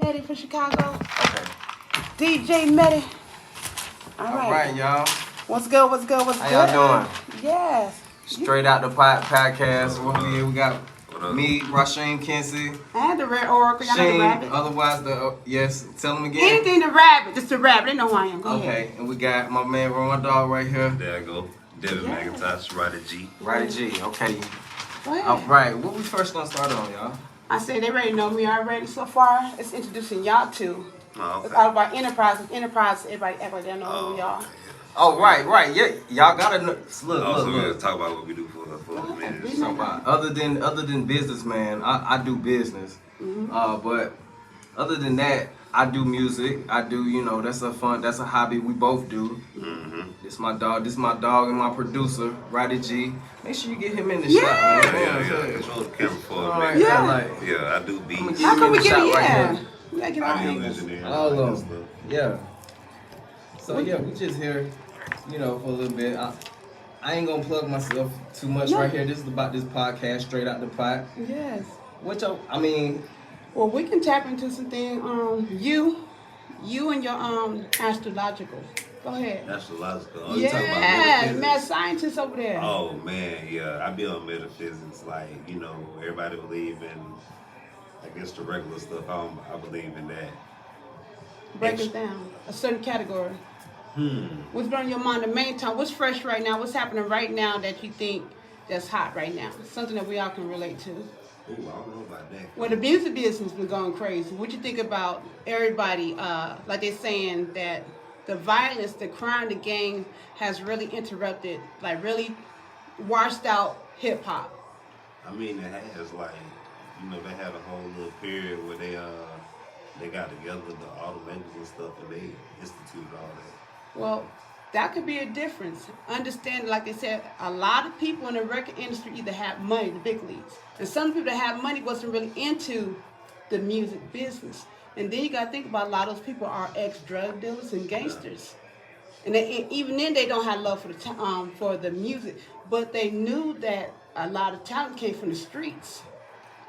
Medi from Chicago. Okay. DJ Medi. All right. All right, y'all. What's good? What's good? What's How good? y'all doing? Yes. Straight out the podcast. We got me, Rasheem Kinsey, And the Red Oracle. Y'all know the Sheen, rabbit. otherwise yes. Tell them again. Anything the rabbit. Just the rabbit. They know who I am. Go ahead. Okay, and we got my man Ron Dog right here. There I go. Devin McIntosh, Ryder G. Ryder G. Okay. Go ahead. All right. What we first gonna start on, y'all? I say they already know me already so far. It's introducing y'all to. Oh, It's okay. all about enterprise. Enterprise, everybody don't know who we are. Oh, right. Yeah, y'all gotta know. Look. We'll talk about what we do for a minute. Talk about other than businessman, I do business. But other than that, I do music. I do, that's a hobby we both do. Mm-hmm. This my dog and my producer, Ryder G. Make sure you get him in the Yeah. shot, man. Yeah. Control the camera for All a right, minute. Yeah. like, Yeah, I do beats. How can we get it? Right Yeah. here. We gotta get our Audio angles. engineer. All that of stuff. them. Yeah. So yeah, we just here, for a little bit. I ain't gonna plug myself too much No. right here. This is about this podcast, straight out the pot. Yes. Well, we can tap into something. You and your astrological. Go ahead. That's the logical. Oh, you talking about Yeah, metaphysics? mad scientist over there. Oh man, yeah. I be on metaphysics, like, everybody believe in, I guess, the regular stuff. I believe in that. Break it down. A certain category. Hmm. What's been on your mind? The main time. What's fresh right now? What's happening right now that you think that's hot right now? Something that we all can relate to. Ooh, I don't know about that. Well, the music business been going crazy. What you think about everybody? Like they're saying that the violence, the crime, the gang has really interrupted, like really washed out hip hop. I mean, it has, like, they had a whole little period where they got together, the automakers and stuff, and they instituted all that. Well, that could be a difference. Understand, like they said, a lot of people in the record industry either have money, the big leagues, and some people that have money wasn't really into the music business. And then you got to think about a lot of those people are ex-drug dealers and gangsters. And even then, they don't have love for the music, but they knew that a lot of talent came from the streets.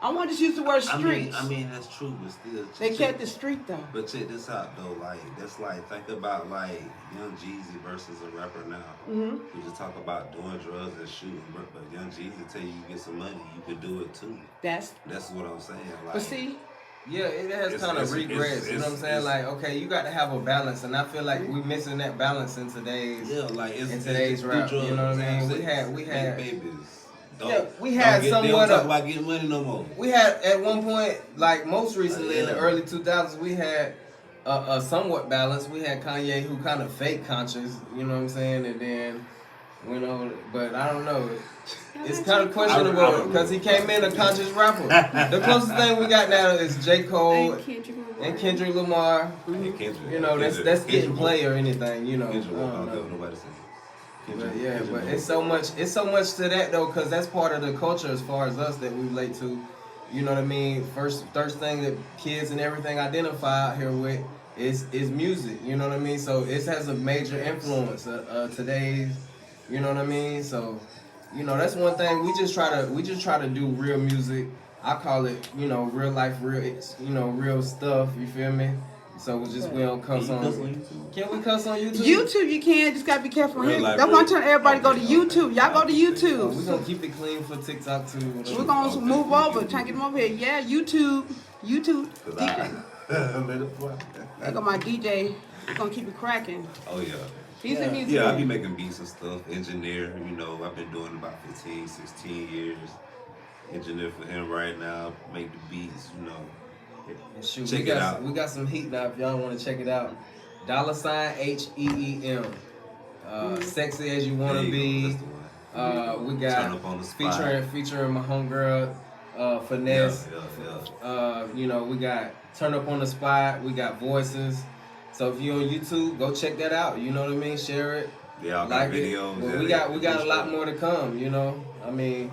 I want to just use the word streets. I mean that's true, but still. They kept the street though. But check this out though, that's like, think about like Young Jeezy versus a rapper now. Mhm. You just talk about doing drugs and shooting, but Young Jeezy tell you get some money, you could do it too. That's what I'm saying. Like, but see. yeah, it has It's- kind of it's- regrets. You know what I'm saying? it's- Like, okay, you got to have a balance, and I feel like we're missing that balance in today's. yeah, like it's in today's do rap, drugs, you know what I mean? have We sex, had- make babies. Yeah, we had they somewhat don't talk of- about getting money no more. We had at one point, like most recently in the Yeah. early 2000s, we had a somewhat balance. We had Kanye who kind of fake conscious, you know what I'm saying, and then went over. But I don't know. It's kind of questionable because he came in a conscious rapper. The closest thing we got now is J. Cole and Kendrick Lamar. Hey, Kendrick, You know, that's Kendrick getting won't- play or anything. You know. Kendrick I won't don't fuck know. up nobody say. But yeah, but it's so much to that though, because that's part of the culture as far as us that we relate to. You know what I mean? First thing that kids and everything identify out here with is music. You know what I mean? So it has a major influence today's. You know what I mean? So, that's one thing we just try to do real music. I call it, real life, real stuff. You feel me? So we don't cuss on. Can we cuss on YouTube? YouTube, you can. Just gotta be careful Real here. life, That's why I'm real- telling everybody to go to Okay, YouTube. Y'all go to We're YouTube. gonna keep it clean for TikTok too. We're gonna move over, try to get them over here. Yeah, YouTube. Cause DJ. let it fly. There go my DJ. We're gonna keep it cracking. Oh yeah. He's a music. Yeah, I be making beats and stuff. Engineer, I've been doing about 15, 16 years. Engineer for him right now. Make the beats, And shoot, Check we it got, out. We got some heat now if y'all want to check it out. $HEEM. Sexy as you wanna There you be. go, that's the one. We got Turn Up on the Spot. featuring my homegirl, Finesse. Yeah. We got Turn Up on the Spot. We got Voices. So if you're on YouTube, go check that out. You know what I mean? Share it. They all Like got it. videos. But yeah, we got a lot more to come. I mean.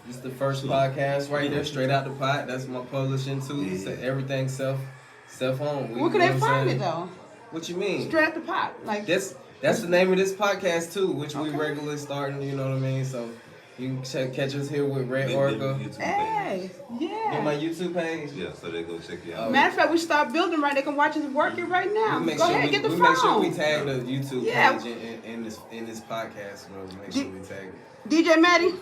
This is the first podcast right there, straight out the pot. That's my publishing too. Yeah. So everything self-owned. Where can they find it though? What you mean? Straight at the pot. Like That's the name of this podcast too, which we Okay. regularly starting. You know what I mean? So, You can catch us here with Red Make Orca. them YouTube Hey, page. On my yeah. YouTube page. Yeah, so they go check you out. Matter of fact, we start building right. They can watch us working right now. We make Go sure ahead, we, get the we phone. make sure we tag the YouTube Yeah. page in this podcast. Bro. Make sure we tag it. DJ Maddie,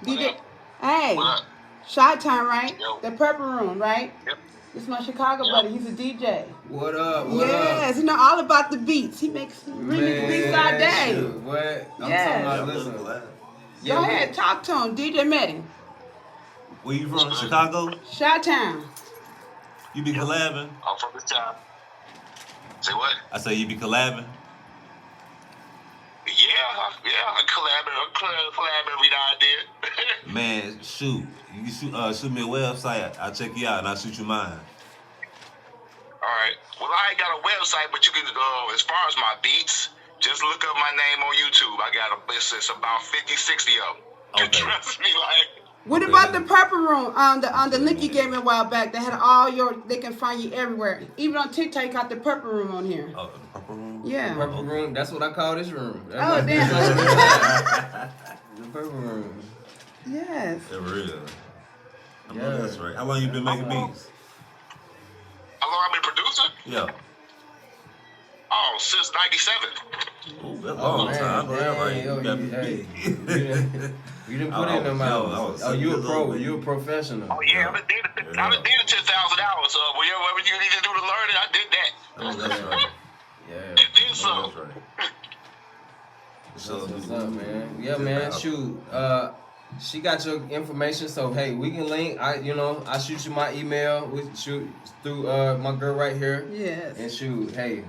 DJ. Hey, What up? Shot Time, right? Yo. The Purple Room, right? Yep. This is my Chicago Yep. buddy. He's a DJ. What up? What Yes, he know all about the beats. He makes remix beats all day. Shoot, what? I'm Yeah. talking Yeah, about. I'm Listen. looking glad. Yeah, Go we- ahead, talk to him. DJ Maddie. Where you from? Chicago? Shot Town. You be collabing? I'm from this town. Say what? I say you be collabing. I collab every now and then. Man, shoot. You shoot me a website. I'll check you out and I'll shoot you mine. All right. Well, I ain't got a website, but you can go as far as my beats. Just look up my name on YouTube. I got it's about 50, 60 of them. Okay. Trust me, like. What Okay. about the Purple Room? The link you gave me a while back. They had all your. They can find you everywhere. Even on TikTok, you got the Purple Room on here. Oh, the purple room? Yeah. Purple room. That's what I call this room. Oh That's damn. the purple room. Yes. For real. I know Yeah. that's right. How long you been making beats? How long I been producer? Yeah. Oh, since '97. Ooh, that's a Oh long man, time. I know that right. yo, You got you, me hey, beat. you didn't I put in them was- yo, I hours. was Oh, you a 7 years pro. old. You a professional. Oh yeah, I done did 10,000 hours. Whatever you need to do to learn it, I did that. Oh, that's right. Yeah. And then Oh, some. that's right. So, That's what's up, man. Yeah, man. Shoot. She got your information, so hey, we can link. I shoot you my email. We shoot through my girl right here. Yes. And shoot, hey,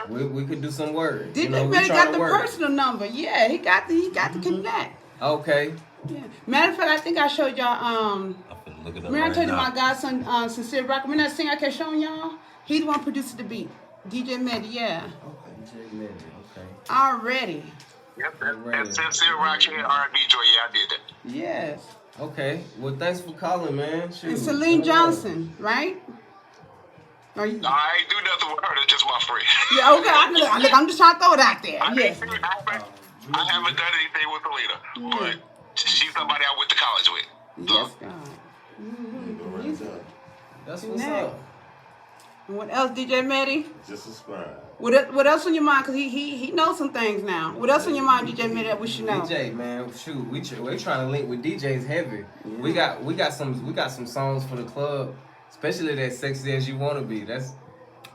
we could do some work. DJ we Maddie tryna got the work. personal number. Yeah, he got the connect. Okay. Yeah. Matter of fact, I think I showed y'all. I'm finna look it up Remember I right told you now. my godson, Sincere Rock. Remember that singer I kept showing y'all? He the one produced the beat. DJ Maddie, yeah. Okay. Already. Yep, that's Sincere Rock here, R&B joy. Yeah, I did that. Yes. Okay. Well, thanks for calling, man. Shoot. And Celine Johnson, right? Are you? I ain't do nothing with her. That's just my friend. Yeah, okay. Look, I'm just trying to throw it out there. I Yes. haven't done anything with Alina, but she's somebody I went to college with. Yes, God. Right there. That's what's Next. up. And what else, DJ Maddie? Just subscribe. What else on your mind? Cause he knows some things now. What else on your mind, DJ Maddie, that we should know? DJ, man, shoot, we trying to link with DJs heavy. We got some songs for the club, especially that "Sexy as You Wanna Be." That's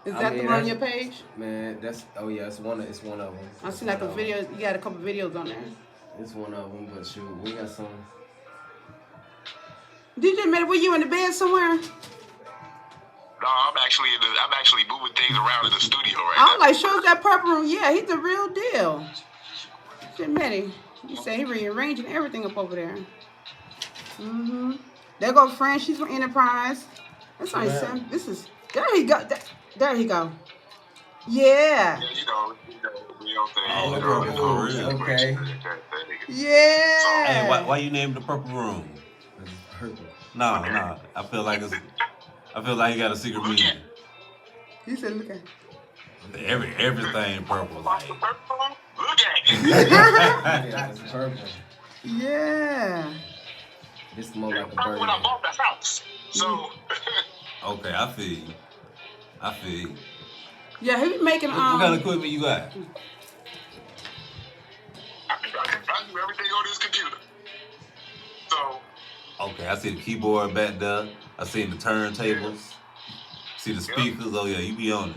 Is I that mean, the one on that's- your page? man. That's it's one of them. I see like a video. You got a couple videos on there. It's one of them, but shoot, we got some. DJ Maddie, were you in the bed somewhere? No, I'm actually moving things around in the studio right I'm now. like, show us that Purple Room. Yeah, he's the real deal. DJ Maddie, you say he rearranging everything up over there. Mm-hmm. There go Fran. She's from Enterprise. That's only Yeah. seven. This is there. He go. There he go. Yeah. Yeah, real thing. Oh, you know, okay, for real. Okay. Yeah. Hey, why you named the purple room? It's purple. No. I feel like you got a secret meaning. He said, "Look at." Everything purple. Like. Look at it. Yeah, it's purple. Yeah. It's more like a Purple when I burger. bought the house. So, Okay, I feel you. Yeah, he be making What kind of equipment you got? I do everything on this computer. So, Okay, I see the keyboard back there. I see the turntables. See the speakers. Oh yeah, you be on it.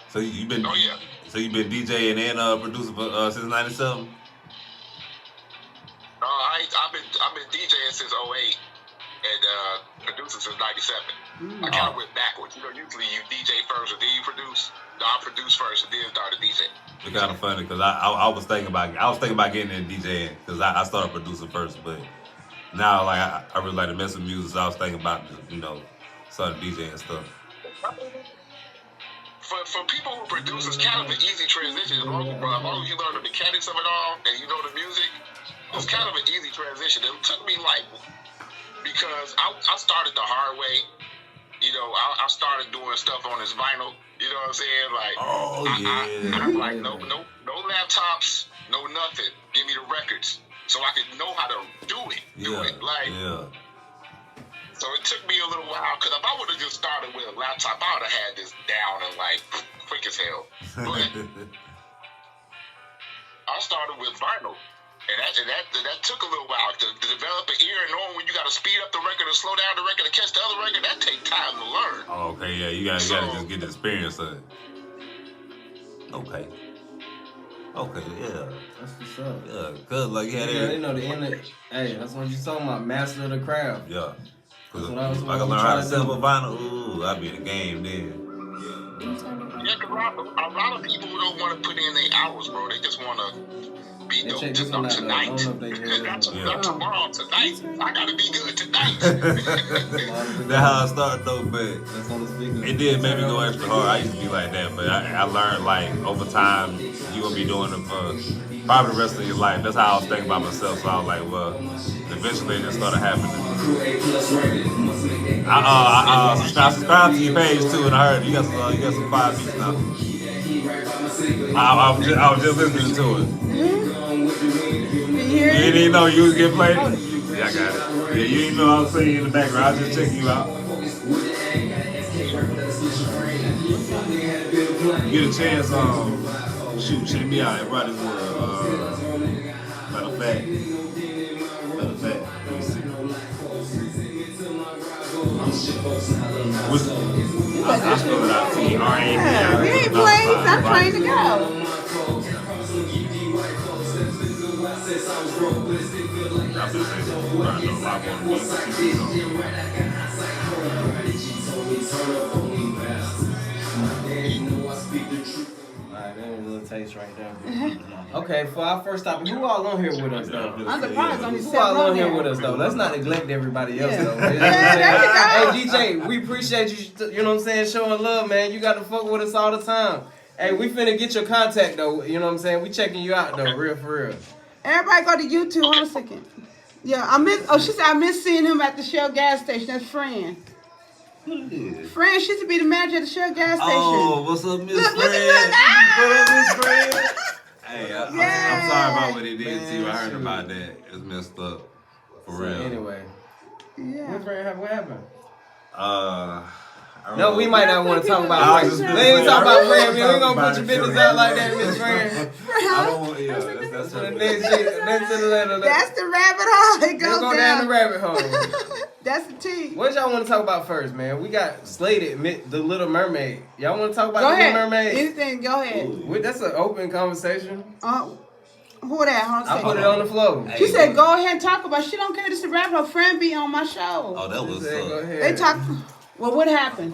So you been oh yeah. so you been DJing and producing for since '97. I've been DJing since 08 and producing since 97. I kind of went backwards. You know, usually you DJ first and then you produce. No, I produced first and then started DJing. It's kind of funny because I was thinking about getting in DJing because I started producing first, but now like I really like to mess with music, so I was thinking about started DJing and stuff. For people who produce, it's kind of an easy transition as long as you learn the mechanics of it all and you know the music. It's kind of an easy transition. It took me because I started the hard way. You know, I started doing stuff on this vinyl. You know what I'm saying? Like, Oh yeah. I'm like, no laptops, no nothing. Give me the records so I could know how to do it. Yeah. So it took me a little while, because if I would have just started with a laptop, I would have had this down and like quick as hell. But I started with vinyl, and that took a little while to develop an ear and knowing when you got to speed up the record or slow down the record to catch the other record. That take time to learn. Oh, okay, yeah, you gotta just get the experience of it. Okay, yeah. That's what's up. Yeah, cause like You know the end of, hey, that's what you talking about, master of the craft. Yeah. Cause That's what I was if I can learn how to sample vinyl, ooh, I'd be in the game then. Yeah, cause a lot of people who don't want to put in their hours, bro. They just want to be dope check this one out, though. I tonight. don't know if they hear Not it. tomorrow, tonight. I gotta be good tonight. That's how I started though, but That's on the speaker. it did make me go extra hard. I used to be like that, but I learned like over time you gonna be doing it for probably the rest of your life. That's how I was thinking about myself. So I was like, well, eventually it just started happening. I subscribed to your page too, and I heard you got some fire beats now. I was just listening to it. You hear You it? didn't even know you was getting played? Yeah, I got it. Yeah, you didn't know I was singing in the background. I was just checking you out. Get a chance, check me out. Everybody matter of fact, let me see. I spell it out. T-R-A-B-I. Yeah, we ain't playing. I'm trying to go. I'm just saying, I know a lot more than Alright, that was a little taste right there. Okay, for our first topic, who all on here with us though? I'm surprised only Who 7 all on here there. with us though? Let's not neglect everybody else Yeah. though. Yeah, there you go. Hey DJ, we appreciate you. You know what I'm saying? Showing love, man. You got to fuck with us all the time. Hey, we finna get your contact though. You know what I'm saying? We checking you out though, real for real. Everybody go to YouTube. Hold on a second. Yeah, she said I miss seeing him at the Shell gas station. That's Fran. Fran, she used to be the manager at the Shell gas station. Oh, what's up, Miss Look, Fred? look, What up, Miss Fred? Hey, I'm Yeah. sorry about what he did to you. I Man, heard shoot. about that. It's messed up. For So real. anyway, Yeah. what happened? I don't No, know. we might not want to talk about. I We was just ain't talk about Fran. We ain't talking gonna about put your it, business sure. out like that, Miss Fran. I don't want, yeah, that's So the what next to the letter. That's the rabbit hole. It Let's goes go down the rabbit hole. That's the T. What y'all want to talk about first, man? We got slated The Little Mermaid. Y'all want to talk about Go The ahead. Little Mermaid? Anything, go ahead. That's an open conversation. Who that? Hold on a I second. put it on the floor. She said, "Go ahead and talk about." She don't care. This is a rabbit hole. Friend be on my show. Oh, that was Go ahead. They talk. Well, what happened?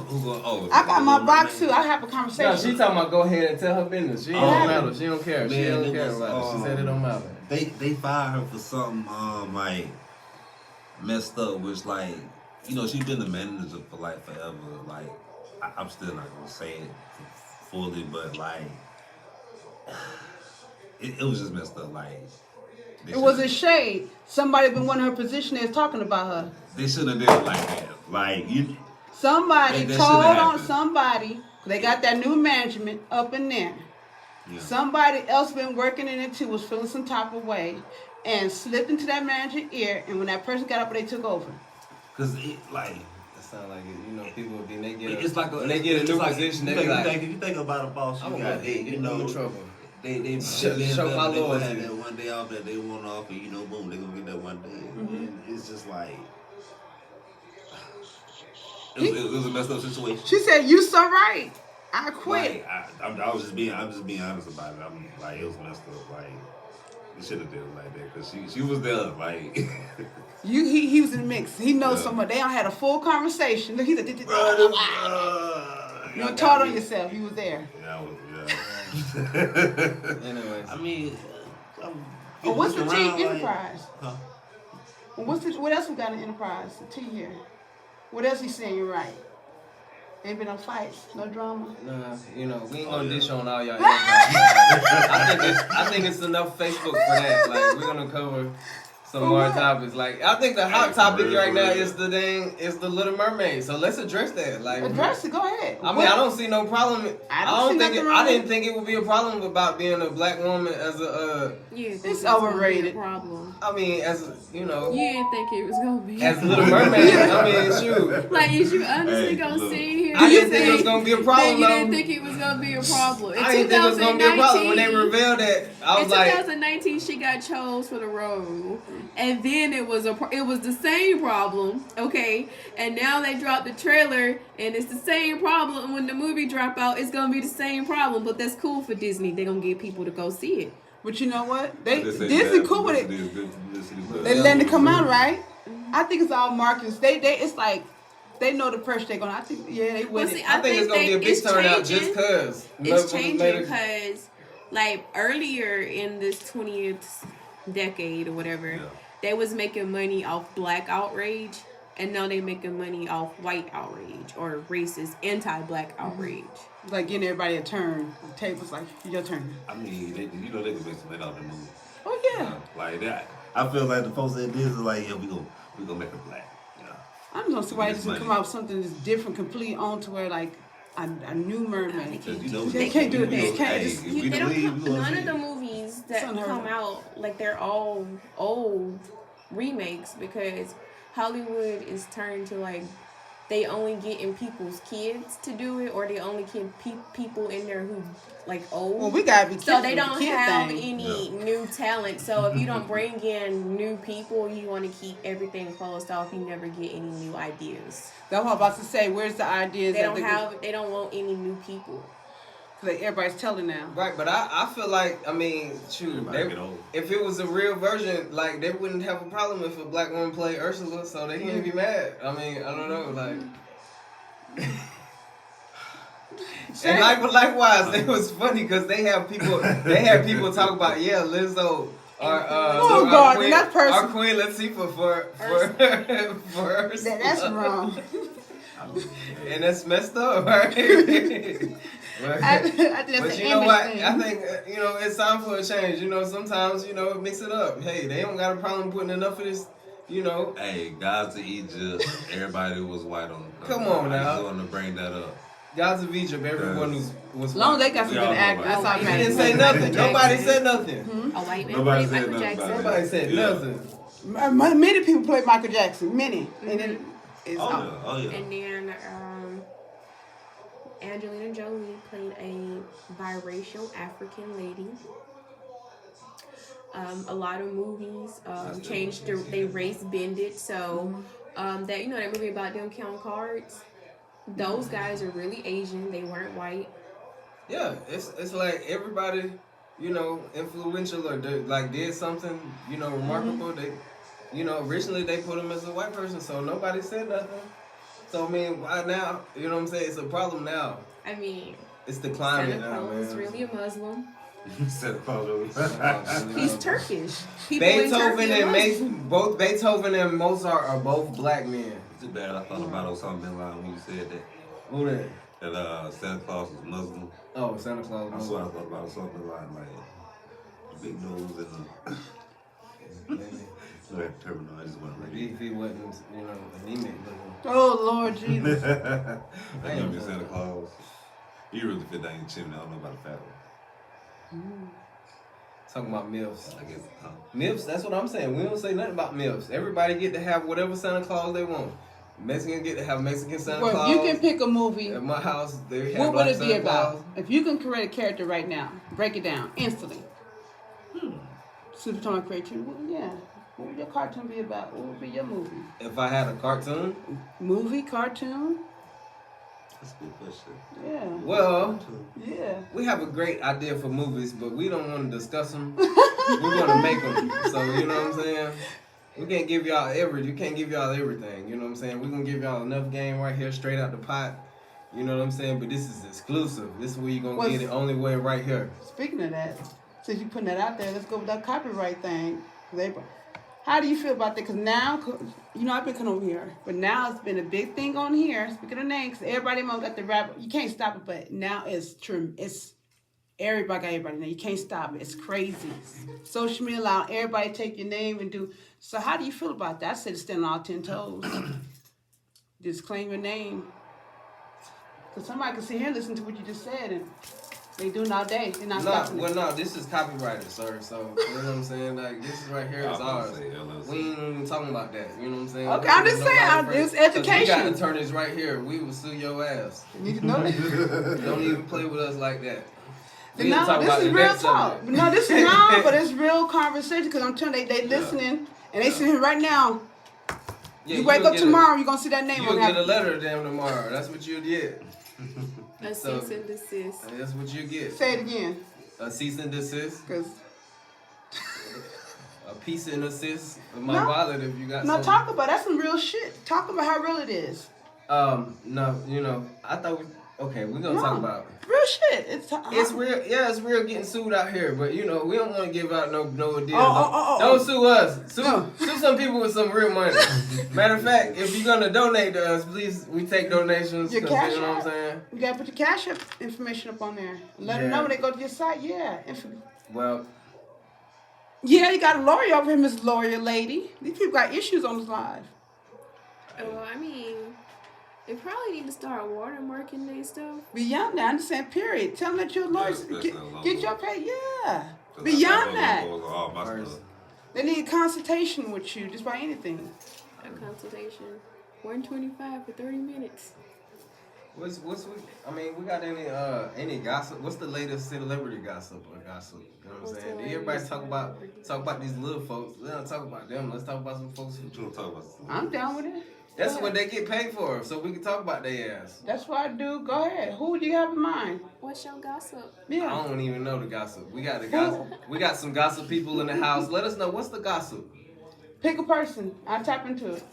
I got my box too. I have a No, conversation. she talking about go ahead and tell her business. She Oh. don't matter. She don't care. She Man, don't it care was, about it. She said it don't matter. They fired her for something like messed up, which like she's been the manager for like forever. Like I'm still not gonna say it fully, but like it was just messed up. Like It was a shade. Somebody been wanting her position is talking about her. they should have did it like that. Like you. Somebody That told shouldn't on happen. somebody. They got that new management up in there. Yeah. Somebody else been working in it too, was feeling some type of way, and slipped into that manager ear. And when that person got up, they took over. Cause it like That sound like it. People would be they get it's like when they get a new position. They be like, if you think about a boss, I'm you gonna got get in trouble. They Show they my they gonna loyalty. have that one day off that they want off, and boom, they gonna get that one day. And it's just like it was a messed up situation. She said, "You so right. I quit." Like, I'm just being honest about it. I'm like, it was messed up. Like, you should have did it like that because she was there. Like, He was in the mix. He knows someone. They don't had a full conversation. Look, he said, you "You don't taught on yourself. You was there." Yeah, I was. Anyways, I mean, Well, what's the T around, like- Enterprise? Huh? Well, what else we got in Enterprise? The T here. What else he saying you right? Ain't been no fights, no drama. nah, we ain't gonna dish on all y'all. I think it's enough Facebook for that. Like we're gonna cover some For more what? topics. Like I think the hot Hey, topic for real, right for now real. is the Little Mermaid. So let's address that. Like Address it. Go ahead. I mean, I don't see no problem. I don't see nothing wrong I with didn't it. think it would be a problem about being a black woman as a. You didn't think It's it was gonna be a overrated. problem. I mean, as you know, You didn't think it was gonna be. as Little Mermaid. I mean, shoot. Like, is you honestly Hey, gonna look. sit here? I and didn't think it say was gonna be a that problem. you didn't though. think it was gonna be a problem. In I didn't think it was gonna be a problem when they 2019, revealed that. I In was like, 2019, she got chose for the role, and then it was the same problem, okay? And now they dropped the trailer, and it's the same problem. When the movie drop out, it's gonna be the same problem. But that's cool for Disney. They're gonna get people to go see it. But you know what? They They say Disney bad cool with it. publicity is good publicity, but- They letting it come out, right? I think it's all marketers. They it's like they know the pressure they're gonna. I think they Well, with see, it. I think it's gonna be a big it's turnout changing. just cause. It's changing because, like, earlier in this 20th decade or whatever, Yeah. they was making money off black outrage, and now they making money off white outrage or racist anti-black outrage. Like getting everybody a turn. The table's like your turn. I mean, they can make some money out of the movie. Oh yeah. Like that. I feel like the folks that did is like, yeah, we gonna make her black. You know. I don't know so why Get just money. come out with something that's different, completely on to where like a new mermaid. Because, you know, They can't do it. we They know, can't hey, just- if we They the don't lead, come, we gonna none see of the it. movies that It's unheard come of. out, like, they're all old remakes because Hollywood is turned to, like, they only getting people's kids to do it, or they only get people in there who, like, old. Well, we gotta be careful. So they with don't the kid have thing. any new talent. So if you don't bring in new people, you want to keep everything closed off. You never get any new ideas. That's what I'm about to say. Where's the ideas They that they don't want any new people. like everybody's telling now? Right, but I feel like, I mean, shoot, Everybody get old. if it was a real version, like, they wouldn't have a problem if a black woman played Ursula, so they can't be mad. I mean, I don't know, like. And likewise, it was funny because they had people talk about, yeah, Lizzo, or Oh, our God, queen, that's personal. our Queen Latifah for Ursula. That's wrong. And that's messed up, right? I think that's But an you know image what? thing. I think it's time for a change. You know, sometimes mix it up. Hey, they don't got a problem putting enough of this. Hey, Gods of Egypt, everybody was white on the cover. Come on I now. just want to bring that up. Gods of Egypt, everyone was. As long as they got some We good all know actors, that's about all it. They matters. didn't say nothing. Nobody said nothing. A white man Nobody played said Michael nothing Jackson. about it. Nobody said Yeah. nothing. Many people play Michael Jackson. Many, and then it's Oh out. yeah, oh yeah. And then Angelina Jolie played a biracial African lady. A lot of movies changed they race bended. So that that movie about them count cards. Those guys are really Asian. They weren't white. Yeah, it's like everybody, influential or did something, remarkable. They, originally they put him as a white person, so nobody said nothing. So I mean, why now? You know what I'm saying? It's a problem now. I mean, It's the climate Santa now, Claus man. is really a Muslim. Santa Claus. He's Turkish. People in Beethoven Turkey are and Muslim. both Beethoven and Mozart are both black men. Too bad I thought about Osama bin Laden when you said that. Who that? That Santa Claus was Muslim. Oh, Santa Claus. That's what I thought about Osama bin Laden, like the big nose and Maybe. the terminal. I just want to If he wasn't, anemic looking. Oh Lord Jesus! That gonna be Santa Claus. You really fit down your chimney. I don't know about the fat one. Talking about MILFs. I guess. MILFs, that's what I'm saying. We don't say nothing about MILFs. Everybody get to have whatever Santa Claus they want. Mexican get to have Mexican Santa Well, Claus. if you can pick a movie, At my house, they have what would black it be Santa about? Claus. If you can create a character right now, break it down instantly. Super creativity. Well, yeah. What would your cartoon be about? What would be your movie? If I had a cartoon, Movie, cartoon? That's a good question. Yeah. well, Yeah. we have a great idea for movies, but we don't want to discuss them. We want to make them. So, you know what I'm saying? We can't give y'all you can't give y'all everything. You know what I'm saying? We're going to give y'all enough game right here, straight out the pot. You know what I'm saying? But this is exclusive. This is where you're going to get it only way right here. Speaking of that, since you're putting that out there, let's go with that copyright thing. How do you feel about that? Because now, I've been coming over here, but now it's been a big thing on here. Speaking of names, everybody got the rap. You can't stop it, but now it's true. It's everybody got everybody now. You can't stop it. It's crazy. Social media allow everybody to take your name and do So how do you feel about that? I said stand on all 10 toes. Just claim your name. Because somebody can sit here and listen to what you just said, and they do it all day. They're not stopping it. No, this is copyrighted, sir. So, you know what I'm saying? Like, this is right here is ours. We ain't even talking about that. You know what I'm saying? Okay, I'm just saying, it's education. We got attorneys right here. We will sue your ass. You need to know that. Don't even play with us like that. We No, can talk this about is the real next talk. subject. No, this is not, but it's real conversation because I'm telling you, they listening and they sitting here right now. Yeah, you wake you'll up get tomorrow, you're going to see that name You'll on get a that. letter to them tomorrow. That's what you'll get. A So- cease and desist. That's what you get. Say it again. A cease and desist. Because, A piece and assist of my No. wallet if you got no, something. talk about that's some real shit. Talk about how real it is. No, you know, I thought we're gonna talk about real shit. it's real. Yeah, it's real getting sued out here, but you know, we don't want to give out no deals. Oh. Don't sue us. Sue, No. sue some people with some real money. Matter of fact, if you're gonna donate to us, please, we take donations. Your 'cause cash you know what I'm app. saying? You gotta put your cash app information up on there. Let them Yeah. know when they go to your site. Yeah. Well, Yeah, you got a lawyer over here, Miss Lawyer Lady. These people got issues on this live. Well, I mean, they probably need to start watermarking their stuff. Beyond that, I understand, period. Tell them that you're a lawyer. Yeah, Get, that's not get logo. your pay. Yeah. 'Cause Beyond I that, got all my First. stuff. they need a consultation with you just by anything. A consultation. $125 for 30 minutes. what's we got any gossip? What's the latest celebrity gossip or gossip? You know what I'm What's saying? the Everybody latest talk about these little folks. Let's not talk about them. Let's talk about some folks who What you gonna talk about? I'm down with it. That's Go what ahead. they get paid for, so we can talk about their ass. That's what I do. Go ahead. Who do you have in mind? What's your gossip? Yeah. I don't even know the gossip. We got the gossip. We got some gossip people in the house. Let us know what's the gossip. Pick a person. I tap into it.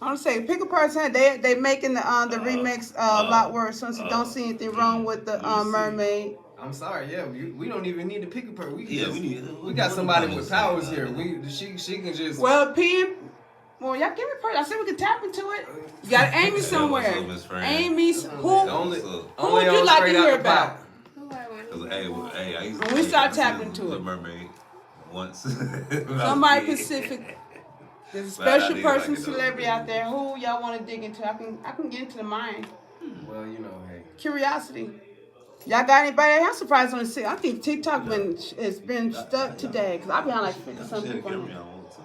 I'm saying pick a person. They making the remix a lot worse. Since you don't see anything wrong with the mermaid. I'm sorry, yeah, we don't even need to pick a person. We We got somebody with powers here. She can just. Well, well, y'all give me a person. I said we can tap into it. You got Amy somewhere. what's up, Miss Fran? Amy's The who? only, What's up? only would you on like to straight out hear the pot. about? Who I want? Cause hey, I used When to we start listen tapping to into The it. Mermaid once. Somebody Pacific. There's a special I person, like it, though. celebrity out there. Who y'all want to dig into? I can get into the mind. Well, you know, hey. Curiosity. Y'all got anybody? I'm surprised on the I think TikTok has been stuck today because I've been on like 50 some Shit, people. give on me there. I want to.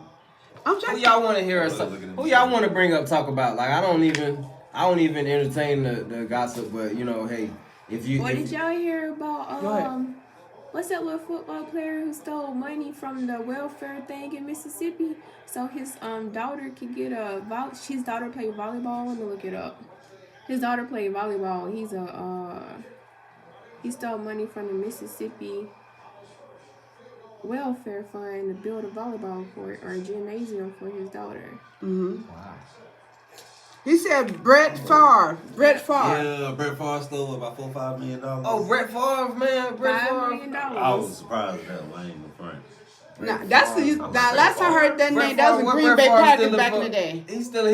I'm Who trying. y'all want to hear us? Look at them. Who y'all want to bring up, talk about? Like I don't even entertain the gossip, but you know, hey, if you. What if- did y'all hear about Go ahead. what's that little football player who stole money from the welfare thing in Mississippi so his daughter could get his daughter played volleyball? Let me look it up. His daughter played volleyball. He stole money from the Mississippi welfare fund to build a volleyball court or a gymnasium for his daughter. Wow. He said Brett Favre. Brett Favre. Yeah, Brett Favre stole about $4-5 million. Oh, Brett Favre, man, Brett $5 Favre. million. I was surprised at that. I ain't even front. Now that's last I heard that Brett name. That was Favre, a what Green Brett Bay Favre Packers stealing back in for- the day.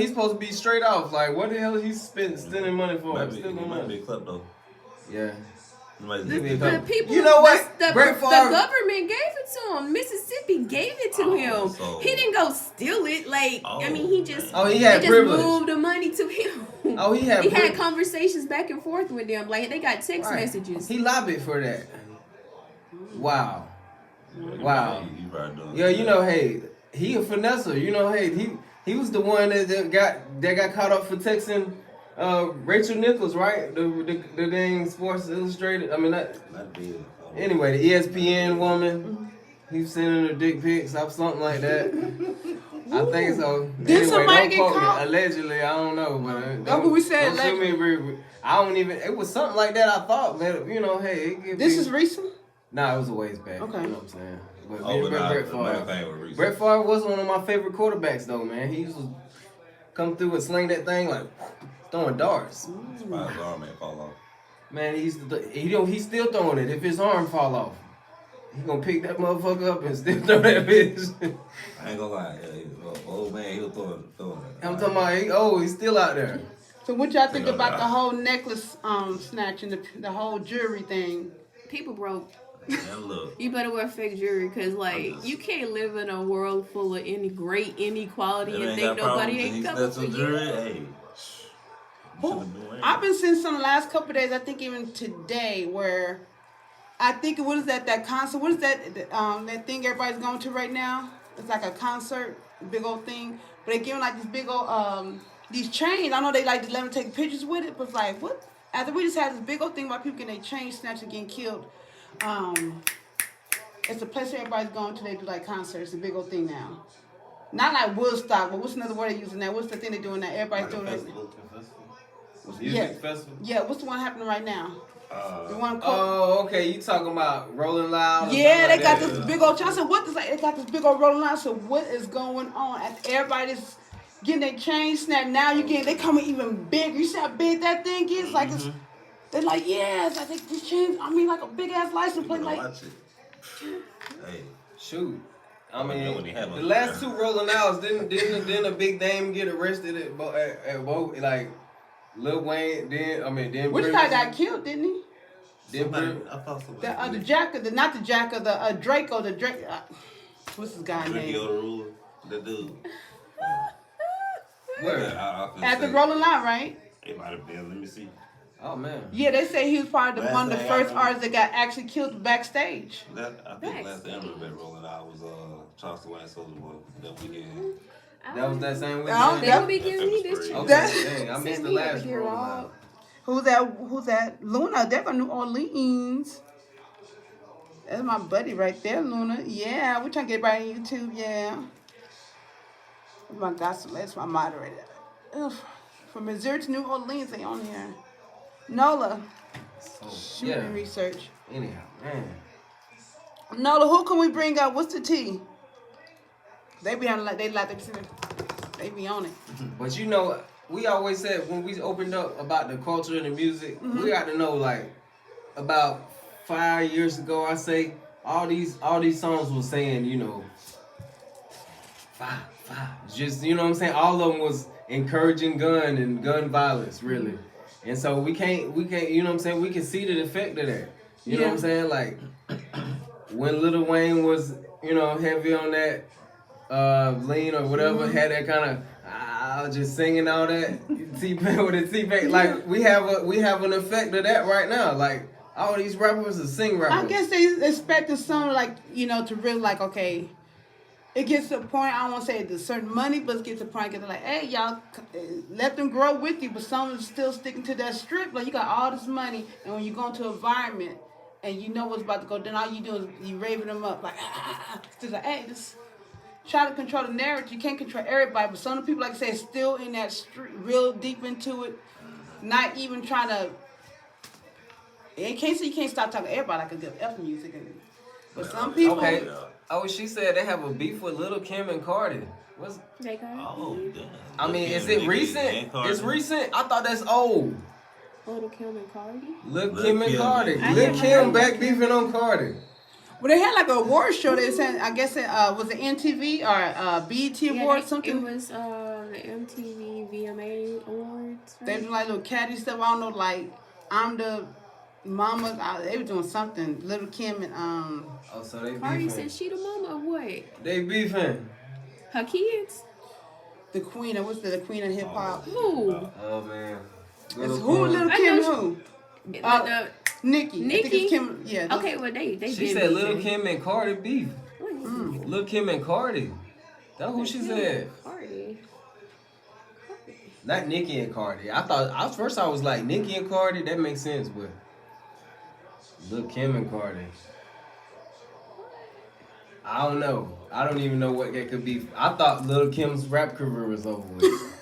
He's supposed to be straight off. Like, what the hell is he stealing money for? Might be, Stealing it might be money. a clip though. Yeah. It might The- be a the clip. people, You know what? The Brett Favre- government gave it to him. Mississippi gave it to Oh, him. so- He didn't go steal it. Like, I mean, he just Oh, he had they privilege. just moved the money to him. Oh, he had He had privilege. conversations back and forth with them. Like, they got text Right. messages. He lobbied for that. Wow. Wow. You probably doing Yeah, you know, hey, he a finesser. You know, hey, he was the one that got caught up for texting Rachel Nichols, right? The dang Sports Illustrated. I mean, Not big. anyway, the ESPN woman. He was sending her dick pics or something like that. I think so. Did somebody don't get quote me. caught? Allegedly, I don't know, but That's what we said, Don't sue me, allegedly. I don't even. It was something like that. I thought, man. You know, hey, it could This be, is recent. Nah, it was a ways back. Okay. You know what I'm saying? But Oh, but nah, Brett the main Favre. thing was recent. Brett Favre was one of my favorite quarterbacks, though, man. He used to come through and sling that thing like throwing darts. Surprised his arm ain't fall off. Man, he used to. He's still throwing it. If his arm fall off, he gonna pick that motherfucker up and still throw that bitch. I ain't gonna lie. Yeah, old man, he'll throw it. I'm talking about. He's still out there. So what y'all think You know, about nah. the whole necklace snatching, the whole jewelry thing? People broke. And look, You better wear fake jewelry because, like, just- you can't live in a world full of any great inequality that and ain't think got nobody problems. And ain't he coming stepped for some you. jewelry. Hey, you should've been wearing I've it. been seeing some the last couple of days. I think even today, where I think what is that concert? What is that thing everybody's going to right now? It's like a concert, big old thing. But they giving like these big old these chains. I know they like to let them take pictures with it, but it's like what? After we just had this big old thing about people getting their chains snatched and getting killed. It's a place where everybody's going to. They do like concerts. It's a big old thing now. Not like Woodstock, but what's another word they're using now? What's the thing they're doing now? Everybody's doing it. Music festival. Yeah, what's the one happening right now? The one called. Oh, okay. You talking about Rolling Loud? or Yeah, they something got like this that? big old. I said, what is like? They got this big old rolling out. So what is going on? And everybody's getting their chain snapped. Now you getting they coming even bigger. You see how big that thing is? Like it's. They're like, yeah, it's like this chain. I mean, like a big ass license plate. Better Like, watch it. Hey, Shoot. I Well, mean, when he had the one last there. two Rolling Outs didn't a big name get arrested at both like Lil Wayne then which guy got killed, didn't he? I thought somebody. The Jacker, not the Jacker, the Draco, the Drake. What's his guy's Ricky name? Yoda ruler, the dude. Where? I couldn't At the say. Rolling Loud, right? It might have been. Let me see. Oh man. Yeah, they say he was probably Last one of the thing I first remember- artists that got actually killed backstage. I think Thanks. last time I remember rolling out was Charleston Wayne Soldier Boy that weekend. That was that same Oh, weekend. They will be giving me this. Okay, That- dang, I missed Send the me last over here, Rolling Rob. Loud. Who's that? Luna. They're from New Orleans. That's my buddy right there, Luna. Yeah, we're trying to get everybody on YouTube. Yeah. My gospel, that's my moderator. Ugh. From Missouri to New Orleans, they on here. Nola, So, shooting yeah. research. Anyhow, man. Nola, who can we bring up? What's the tea? They be on they be on it. But you know, we always said when we opened up about the culture and the music, we got to know like about 5 years ago. I say all these songs was saying, you know, five. Just you know what I'm saying. All of them was encouraging gun violence, really. And so we can't, you know what I'm saying. We can see the effect of that. You know what I'm Yeah. saying? Like when Lil Wayne was, you know, heavy on that lean or whatever, had that kind of just singing all that T-Pain with a T-Pain. Like we have an effect of that right now. Like all these rappers are sing rappers. I guess they expected some like, you know, to really like, okay, it gets to a point, I don't want to say the certain money, but it gets to a point where they're like, hey, y'all, let them grow with you, but some is still sticking to that strip. Like, you got all this money, and when you go into an environment, and you know what's about to go, then all you do is you raving them up, like, Just like, hey, just try to control the narrative. You can't control everybody, but some of the people, like I said, still in that street, real deep into it, not even trying to, in case you can't stop talking to everybody like a good F music, but some people... Okay. Oh, she said they have a beef with Lil' Kim and Cardi. What's? They got Oh, damn. I mean, Lil' is Kim, it Nicki, recent? and Cardi. It's recent. I thought that's old. Little Kim and Cardi. Lil' Lil' Kim and Kim. Cardi. I Lil' never Kim heard back beefing on Cardi. Well, they had like an award show. They said, I guess it was it MTV or BET Awards, something. It was the MTV VMA Awards. They Right? do like little catty stuff. I don't know, like I'm the mama. They were doing something. Little Kim and Oh, so they Cardi beefing. said she the mama of what? They beefing. Her kids? the queen of what's the queen of hip hop? Who? Oh man. It's Little who? Kim. Little I Kim? know Who? Like the- Nikki. I think Nikki? it's Kim. Yeah. okay, well they She been said Lil' beefing. Kim and Cardi beef. Lil' Kim and Cardi. That's who she said. Cardi. Not Nicki and Cardi. I was like Nicki and Cardi. That makes sense, but Lil' Kim and Cardi. I don't know. I don't even know what that could be. I thought Lil' Kim's rap career was over with.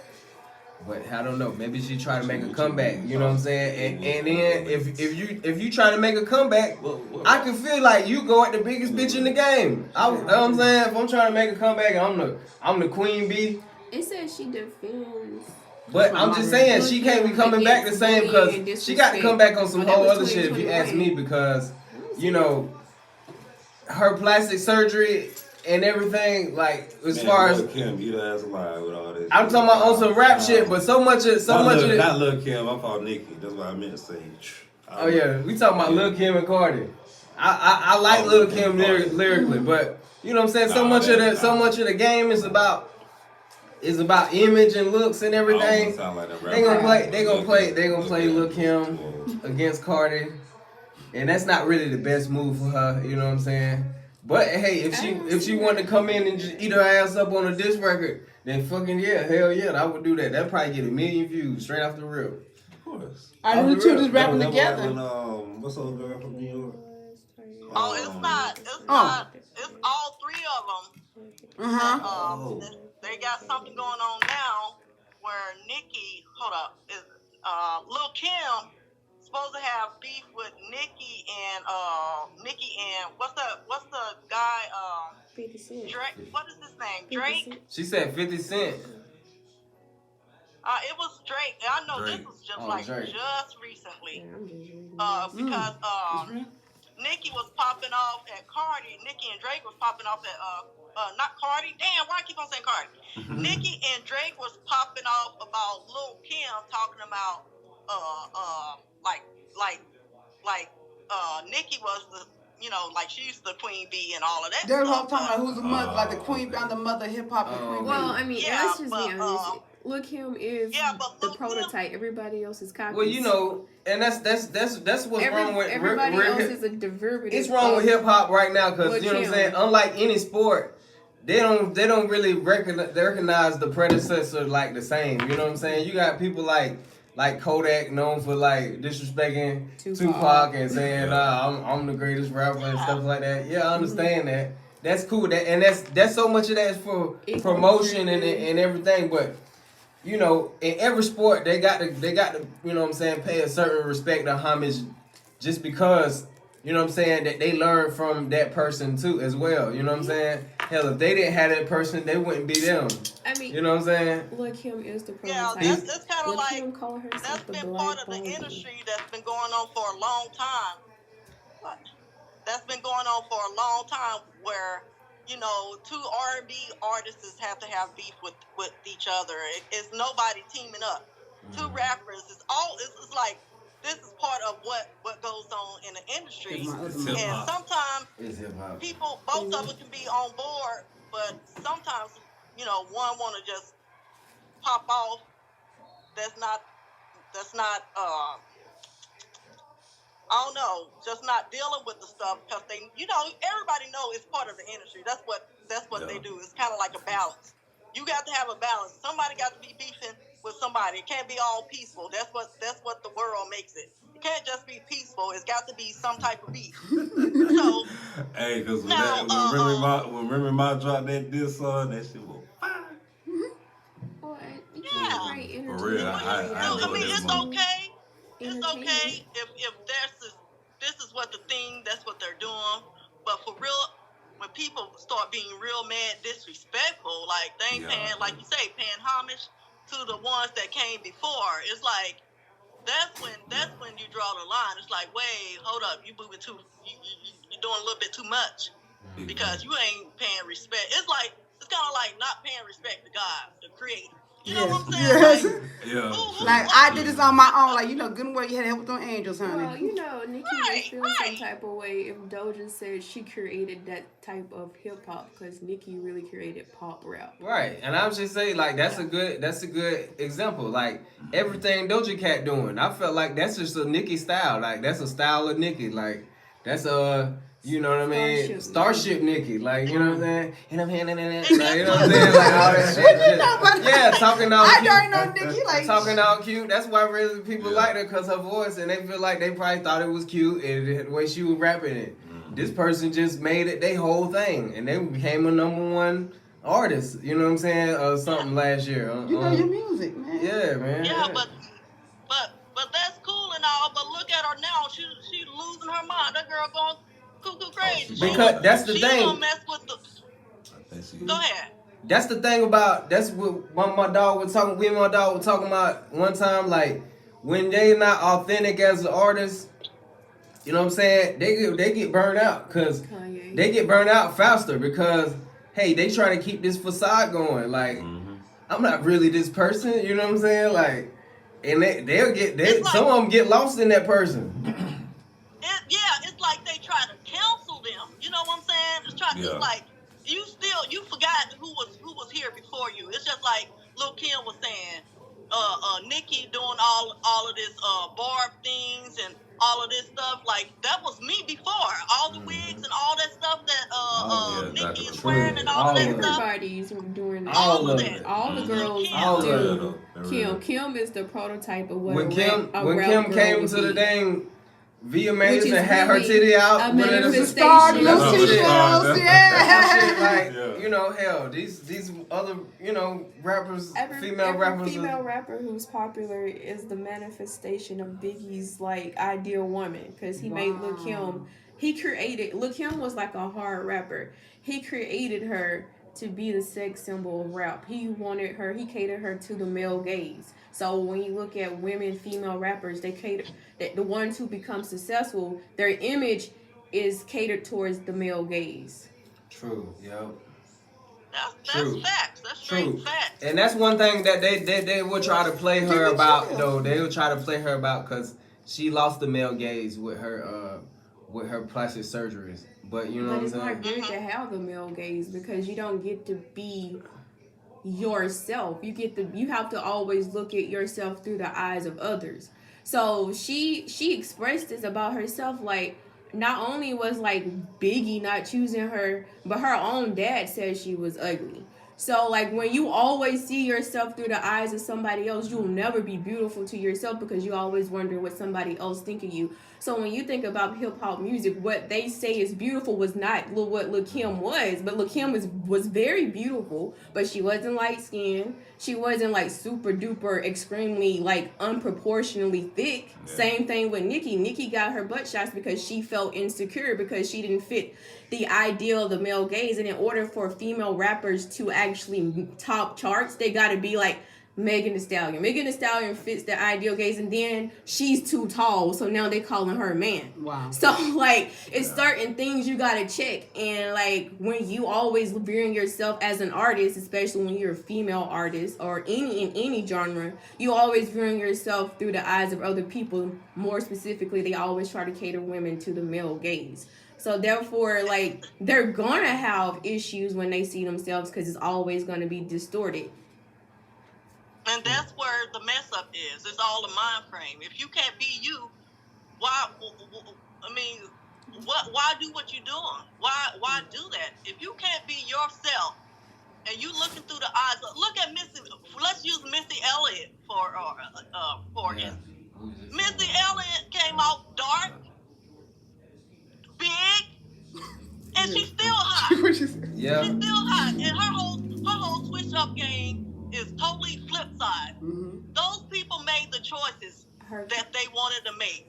But I don't know. Maybe she tried to make a comeback. You know what I'm saying? And then if you try to make a comeback, I can feel like you go at the biggest bitch in the game. You know what I'm saying? If I'm trying to make a comeback, and I'm the queen bee. It says she defends. But I'm just saying she can't be coming back the same because she got to come back on some But that whole was other shit if you ask me 2021. because you know her plastic surgery and everything like as far as Lil' Kim, you the ass alive with all this. I'm talking about on some rap shit, but so much of it. Not Lil' Kim. I called Nicki. That's what I meant to say. Oh yeah, we talking about Lil' Kim and Cardi. I like Lil Kim lyrically, but you know what I'm saying. So much of the game is about image and looks and everything. They gonna play Lil Kim against Cardi, and that's not really the best move for her. You know what I'm saying? But hey, if she wanted to come in and just eat her ass up on a diss record, then fucking yeah, hell yeah, I would do that. That'd probably get 1 million views straight off the rip. Of course. I knew the two just rapping together. What's the old girl from New York? Oh, it's not. It's all three of them. They got something going on now where Nicki, hold up, is Lil Kim supposed to have beef with Nicki and what's the guy 50 Cent. Drake? What is his name? Drake? She said 50 Cent. It was Drake. I know Drake. this was just Drake. just recently. Yeah, I'm just reading. Because Nicki was popping off at Cardi. Nicki and Drake was popping off at not Cardi. Damn, why I keep on saying Cardi? Nicki and Drake was popping off about Lil Kim talking about Nicki was the she's the queen bee and all of that. They're all stuff. talking about who's the mother, like the queen, found the mother of hip hop. Well, I mean, Yeah, let's just but, be honest. Lil Kim is but the Lil Kim- prototype. Everybody else is copies. Well, you know, and that's what's wrong with everybody else is a derivative. It's wrong with hip hop right now because Lil you know what I'm Kim. saying. Unlike any sport, they don't really recognize the predecessor like the same. You know what I'm saying. You got people like Kodak known for like disrespecting Tupac and saying I'm the greatest rapper and stuff like that. Yeah, I understand that. That's cool. That's so much of that is for promotion and everything. But you know, in every sport they got to you know what I'm saying, pay a certain respect or homage just because you know what I'm saying that they learn from that person too as well. You know what I'm saying. Hell, if they didn't have that person, they wouldn't be them. I mean, you know what I'm saying. Lil Kim is the Yeah, prototype. that's kind of Lil like Kim call herself that's the been Black part of the Barbie. industry that's been going on for a long time. What? That's been going on for a long time where, you know, two R&B artists have to have beef with each other. It's nobody teaming up. Two rappers. It's like this is part of what goes on in the industry. And sometimes It's hip hop. people, both of them can be on board, but sometimes, you know, one want to just pop off. That's not I don't know, just not dealing with the stuff because they, you know, everybody know it's part of the industry. That's what they do. It's kind of like a balance. You got to have a balance. Somebody got to be beefing with somebody. It can't be all peaceful. That's what the world makes it. It can't just be peaceful. It's got to be some type of beef. So, Hey, because when Remy Ma dropped that diss song, that shit was fire. Well, Yeah. great For entertainment. real, I I mean, enjoyed it's that song. okay. It's Entertainment. okay if this is what the thing, that's what they're doing. But for real, when people start being real mad, disrespectful, like they ain't paying, like you say, paying homage to the ones that came before, it's like that's when you draw the line. It's like, wait, hold up, you moving too, you're doing a little bit too much because you ain't paying respect. It's kind of like not paying respect to God, the Creator. You know what I'm saying? Yes. Like, Yeah. Like I did this on my own. Like, you know, good and well, you had to help with them angels, honey. Well, you know, Nicki Right, would feel some type of way if Doja said she created that type of hip hop because Nicki really created pop rap. Right, and I was just saying, like that's a good example. Like everything Doja Cat doing, I felt like that's just a Nicki style. Like that's a style of Nicki. Like that's you know what I mean, Starship Nicki. Like you know what I'm saying. And I'm handing it, like you know what I'm saying, like all that shit. Yeah, talking all I cute. don't know Nicki like Talking all cute. That's why really people like her because her voice, and they feel like they probably thought it was cute and the way she was rapping it. This person just made it their whole thing, and they became a #1 artist. You know what I'm saying, or something last year. You know your music, man. Yeah, man. Yeah, but that's cool and all. But look at her now. She losing her mind. That girl going cuckoo crazy. Because that's the she thing. Gonna mess with the. Go ahead. That's the thing about. That's what my dog was talking. We and my dog were talking about one time. Like when they not authentic as an artist, you know what I'm saying? They get burned out because Kanye. they get burned out faster because hey, they trying to keep this facade going. Like I'm not really this person. You know what I'm saying? Like, and some of them get lost in that person. It's like they try to trying. Yeah. It's like you forgot who was here before you. It's just like Lil Kim was saying. Nikki doing all of this barb things and all of this stuff, like that was me before. All the wigs and all that stuff that yeah, Nikki is exactly. wearing and all of that stuff. Everybody's doing that. All of that. it. All the girls All do. of it. Kim. Kim is the prototype of what When a Kim rap girl came would to the be. dang Which VMAs is and had her really titty out, a with it as a manifestation. star, Stardust That's that what shit. it's called. t-shirts, That shit, yeah. like, Yeah. you know, hell, these other, you know, rappers, female Every rappers. female rapper who's popular is the manifestation of Biggie's like ideal woman, because he made Lil Kim. Lil Kim was like a hard rapper. He created her to be the sex symbol of rap. He wanted her. He catered her to the male gaze. So when you look at female rappers, they cater that the ones who become successful, their image is catered towards the male gaze. True, yo. That's True. facts. That's True. straight facts. And that's one thing that they will try to play her about, though. They will try to play her about because she lost the male gaze with her plastic surgeries. But you know But what it's I'm not saying? good to have the male gaze because you don't get to be yourself. You have to always look at yourself through the eyes of others. So she expressed this about herself, like not only was like Biggie not choosing her, but her own dad said she was ugly. So like when you always see yourself through the eyes of somebody else, you'll never be beautiful to yourself because you always wonder what somebody else think of you. So when you think about hip hop music, what they say is beautiful was not what Lil Kim was, but Lil Kim was very beautiful, but she wasn't light skinned. She wasn't like super duper extremely like unproportionally thick. Yeah. Same thing with Nicki. Nicki got her butt shots because she felt insecure because she didn't fit the ideal of the male gaze. And in order for female rappers to actually top charts, they got to be like Megan Thee Stallion. Megan Thee Stallion fits the ideal gaze, and then she's too tall, so now they calling her a man. Wow. So like it's certain things you gotta check, and like when you always viewing yourself as an artist, especially when you're a female artist or in any genre, you always viewing yourself through the eyes of other people. More specifically, they always try to cater women to the male gaze. So therefore, like they're gonna have issues when they see themselves because it's always gonna be distorted. And that's where the mess up is. It's all a mind frame. If you can't be you, why? I mean, why do what you're doing? Why do that? If you can't be yourself, and you looking through the eyes, look at Missy. Let's use Missy Elliott for instance. Missy Elliott came out dark, big, and she's still hot. Yeah. She's still hot, and her whole switch up game is totally flip side. Mm-hmm. Those people made the choices that they wanted to make.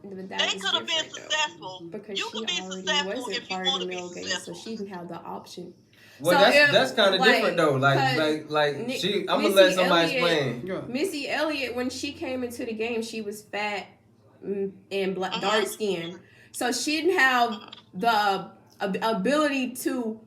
They They could have been successful. because You she could be already successful wasn't if you part want of to the be male gaze, so successful. she didn't have the option. Well, So that's kind of like, different though. Like Nick- she. I'm gonna Missy let somebody Elliott- explain. Missy Elliott, when she came into the game, she was fat and black, Uh-huh. dark skinned, so she didn't have the ability to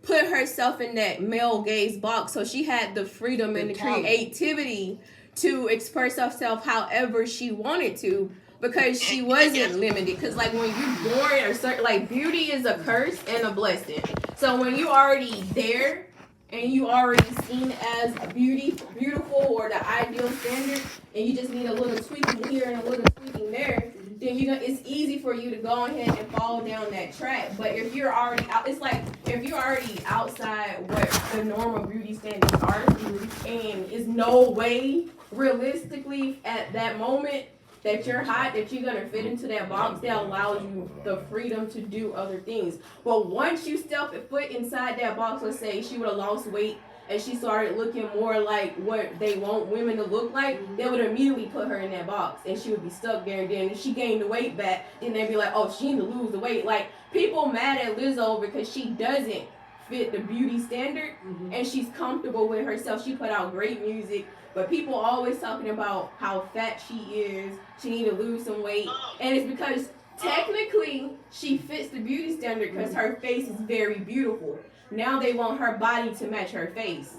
put herself in that male gaze box. So she had the freedom and the talent. creativity to express herself however she wanted to, because she wasn't limited. Because like when you're born or certain, like beauty is a curse and a blessing. So when you already there and you already seen as beautiful or the ideal standard, and you just need a little tweaking here and a little tweaking there, then it's easy for you to go ahead and fall down that track. But if you're already out, it's like if you're already outside what the normal beauty standards are, and is no way realistically at that moment that you're hot, that you're gonna fit into that box that allows you the freedom to do other things. But once you step a foot inside that box, let's say she would have lost weight and she started looking more like what they want women to look like, they would immediately put her in that box and she would be stuck there. And then if she gained the weight back, then they'd be like, oh, she need to lose the weight. Like, people mad at Lizzo because she doesn't fit the beauty standard and she's comfortable with herself. She put out great music, but people always talking about how fat she is, she need to lose some weight, and it's because technically she fits the beauty standard because her face is very beautiful. Now they want her body to match her face.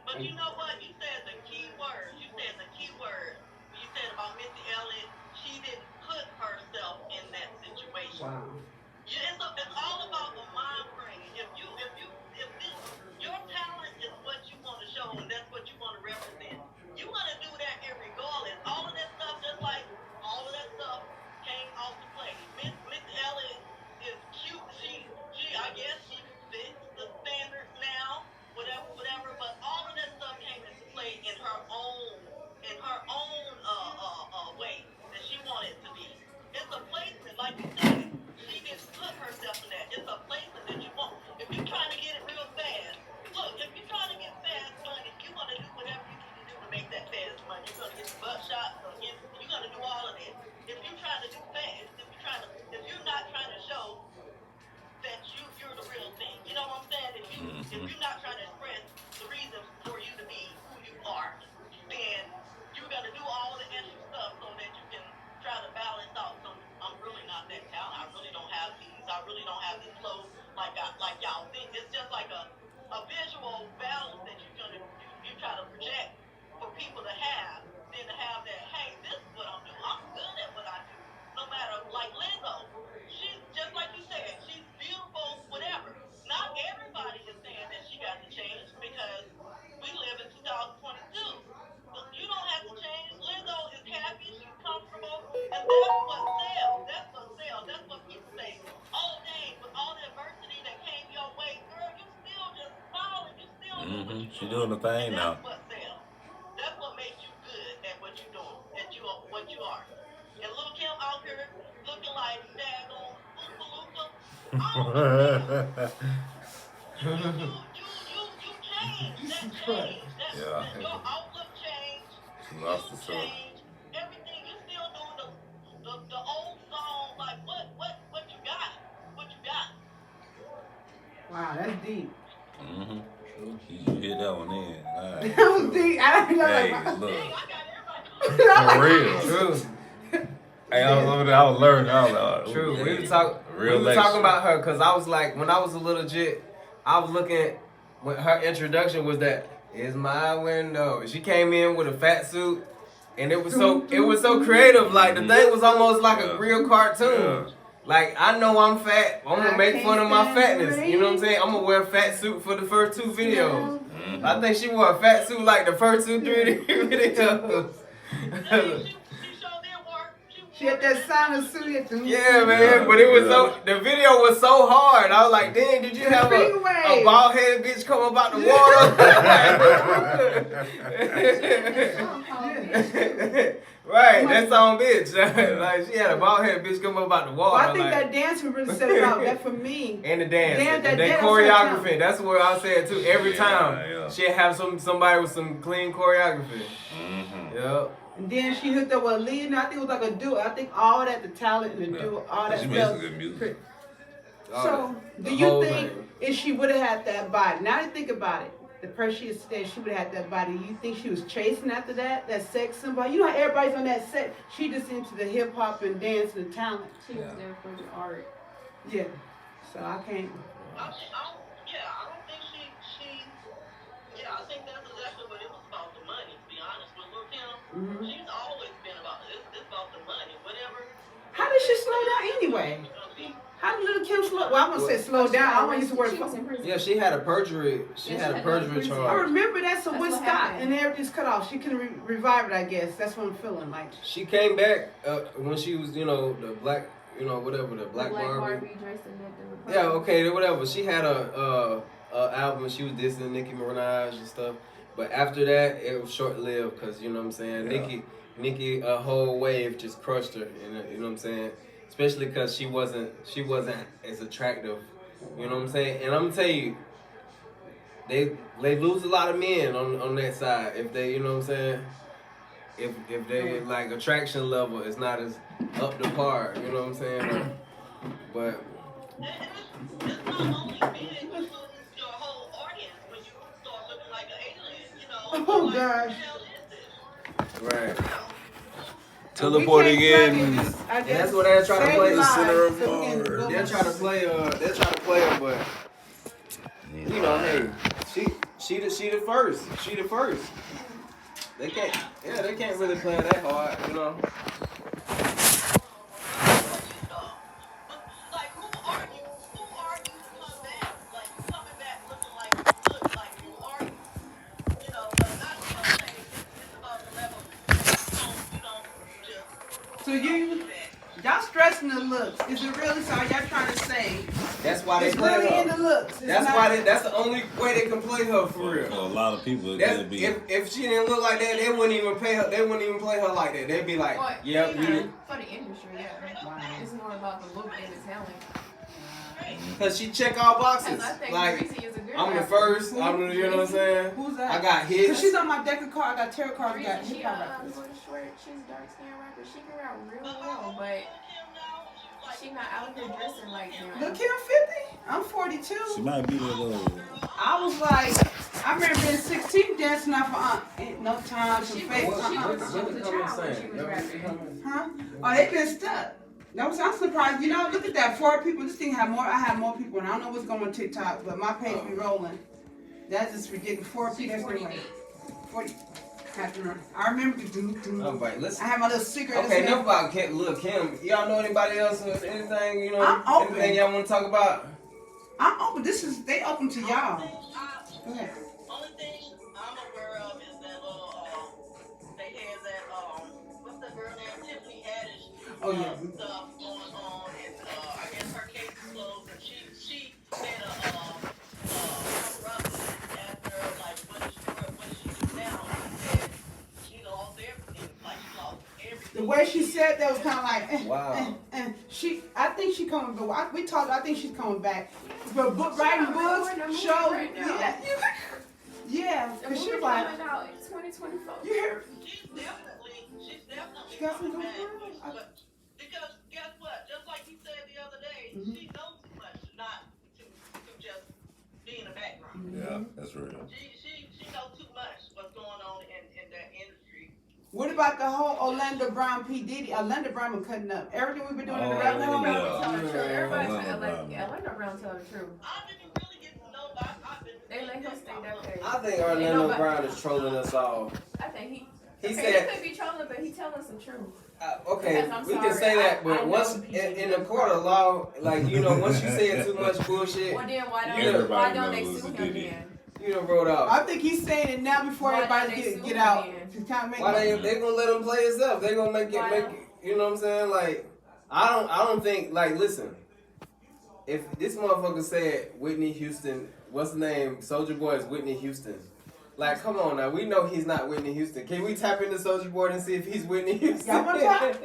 But you know what? You said the key word. You said the key word. You said about Missy Elliott, she didn't put herself in that situation. Wow. It's all about She doing the thing And now. that's what sells. That's what makes you good at what you're doing, at you what you are. And Lil Kim out here looking like daggone Oompa Loompa. You changed. That changed. Yeah. Your outlook changed. She lost You herself. changed. Everything. You still doing the old song. Like what you got? What you got? Wow, that's deep. Mm-hmm. You hit that one in. All right. That was deep. I don't know. Hey, Like, look. Dang, I got everybody. For real. True. Hey, I was over there. I was learning. I was like, True. ooh, We yeah. were Real talking about her because I was like, when I was a little jit, I was looking at when her introduction was that is my window. She came in with a fat suit, and it was so creative. Like the thing was almost like a real cartoon. Yeah. Like I know I'm fat. I'm gonna I make fun of my can't stand fatness. You know what I'm saying? I'm gonna wear a fat suit for the first 2 videos. I think she wore a fat suit like the first 2, 3 videos. She sure did work. she had that silent suit at the Yeah, man, but it was so the video was so hard. I was like, "Damn, did you have a bald headed bitch come up out the water?" Right, that song, bitch. Like she had a bald headed bitch come up out the water. Well, I think like, that dance would really set it out. That for me. and the dance, Damn, and that they dance choreography. was That's what I said too. Every Yeah, time yeah. she'd have somebody with some clean choreography. Mm-hmm. Yep. And then she hooked up with Lee, and I think it was like a duo. I think all that, the talent and the duo, all that She stuff. makes some good music. So, The do you whole think thing. if she would have had that body, now that you think about it, the person she is today, she would have had that body, you think she was chasing after that sex symbol? You know how everybody's on that set, she just into the hip hop and dance and the talent. She was there for the art. Yeah. So I can't. I don't think she. Yeah, I think that's exactly what it was about, the money. To be honest with Lil Kim, she's always been about it's about the money, whatever. How did she slow down anyway? How did Lil Kim slow? Well, I'm gonna say slow down. I don't want to use the word. She was in prison. Yeah, she had a perjury. She Yeah, had she a had perjury prison. I charge. remember that, so That's what what stopped happened. and everything's cut off. She couldn't revive it, I guess. That's what I'm feeling like. She came back when she was, the black, whatever, the Black Barbie. Barbie dressed in that. Yeah, okay, whatever. She had a album. She was dissing Nicki Minaj and stuff. But after that, it was short lived because you know what I'm saying. Yeah. Nicki, a whole wave just crushed her. You know what I'm saying. Especially because she wasn't as attractive. You know what I'm saying. And I'm gonna tell you, they lose a lot of men on that side if they, you know what I'm saying. If they like attraction level is not as up to par. You know what I'm saying. But It's not only big, you lose your whole audience when you start looking like an alien, you know. Oh, Like, gosh. what the hell is this? right. Teleporting We can't in. play this. I And that's just what they're trying to save play. lives Center of so we can Mars. go They're on. trying to play her, but hey, she the first. She the first. They can't really play her that hard, you know. Like, who are you? Who are you to come back? Like, coming back looking like you look. Like, who are you? You know, but not to say it's about the level. You don't just. So y'all stressing the looks. Is it really so? Y'all trying to say That's why they it's play really in the her. looks? It's That's not- why that's the only way they can play her for For real. a lot of people, That's, it'd be. if she didn't look like that, they wouldn't even pay her. They wouldn't even play her like that. They'd be like, Well, "Yep, you." for the industry, yeah. It's more about the look and the talent. Cause she check all boxes. Because I think Like Reese is a good I'm the rapper. first. I'm the, you know what I'm saying. Who's that? I got Cause hits. she's on my deck of cards. I got tarot cards. I got Reese, she hip hop rappers. little short, she's dark skin rapper. She can rap real well, but she not out here dressing like them. Look, Kim 50. I'm 42. She might be a little. I was like, I remember being 16 dancing off of Ain't No Time to She Fake. was- she was- What the a comment child when saying? she was rapping. Huh? Oh, they been stuck. I'm surprised. You know, look at that. 4 people. This thing had more. I have more people, and I don't know what's going on TikTok, but my page be rolling. That's just ridiculous. 4 people. 48. 40. I remember. All right, let's. I had my little secret. Okay, enough about Lil Kim. Y'all know anybody else or anything? You know, I'm open. anything y'all want to talk about? I'm open. They open to y'all. Go ahead. Only thing I'm aware of is that they had that what's that girl name? Tiffany Haddish. Oh, yeah. Stuff going on, and I guess her case is closed, and she made a paparazzi after like what The way she said that was kind of like, Wow. I think she coming, but we talked. I think she's coming back. But writing books, shows, yeah, The because she movie was like, coming out in 2024. you hear? She's definitely She got some coming good back. words. But because guess what? Just like you said the other day, Mhm. she knows too much not to just be in the background. Yeah, that's real. She knows too much what's going on in that industry. What about the whole Orlando Brown P. Diddy? Orlando Brown been cutting up. Everything we've been doing in the rap Orlando world. Brown yeah. be telling the truth. Everybody Orlando tell Brown. Orlando Brown telling the truth. I didn't really get to know, but I've been. They let him stay that way. I think Orlando nobody- Brown is trolling us all. I think he He okay, said, he could be trolling, but he telling some truth. okay, Because I'm we can sorry, say that, I but know once people in the court of law, like, you know, once you say too much bullshit, Well, then why don't Everybody they knows sue the him Diddy. then? you done wrote off. I think he's saying it now before Why everybody don't they get sue out. him then? To kind of make Why they gonna let him play himself? They gonna make Why it, you know what I'm saying? Like, I don't think, like, listen, if this motherfucker said Whitney Houston, what's the name? Soulja Boy is Whitney Houston. Like, come on now, we know he's not Whitney Houston. Can we tap into Soulja Boy and see if he's Whitney Houston? Y'all wanna talk?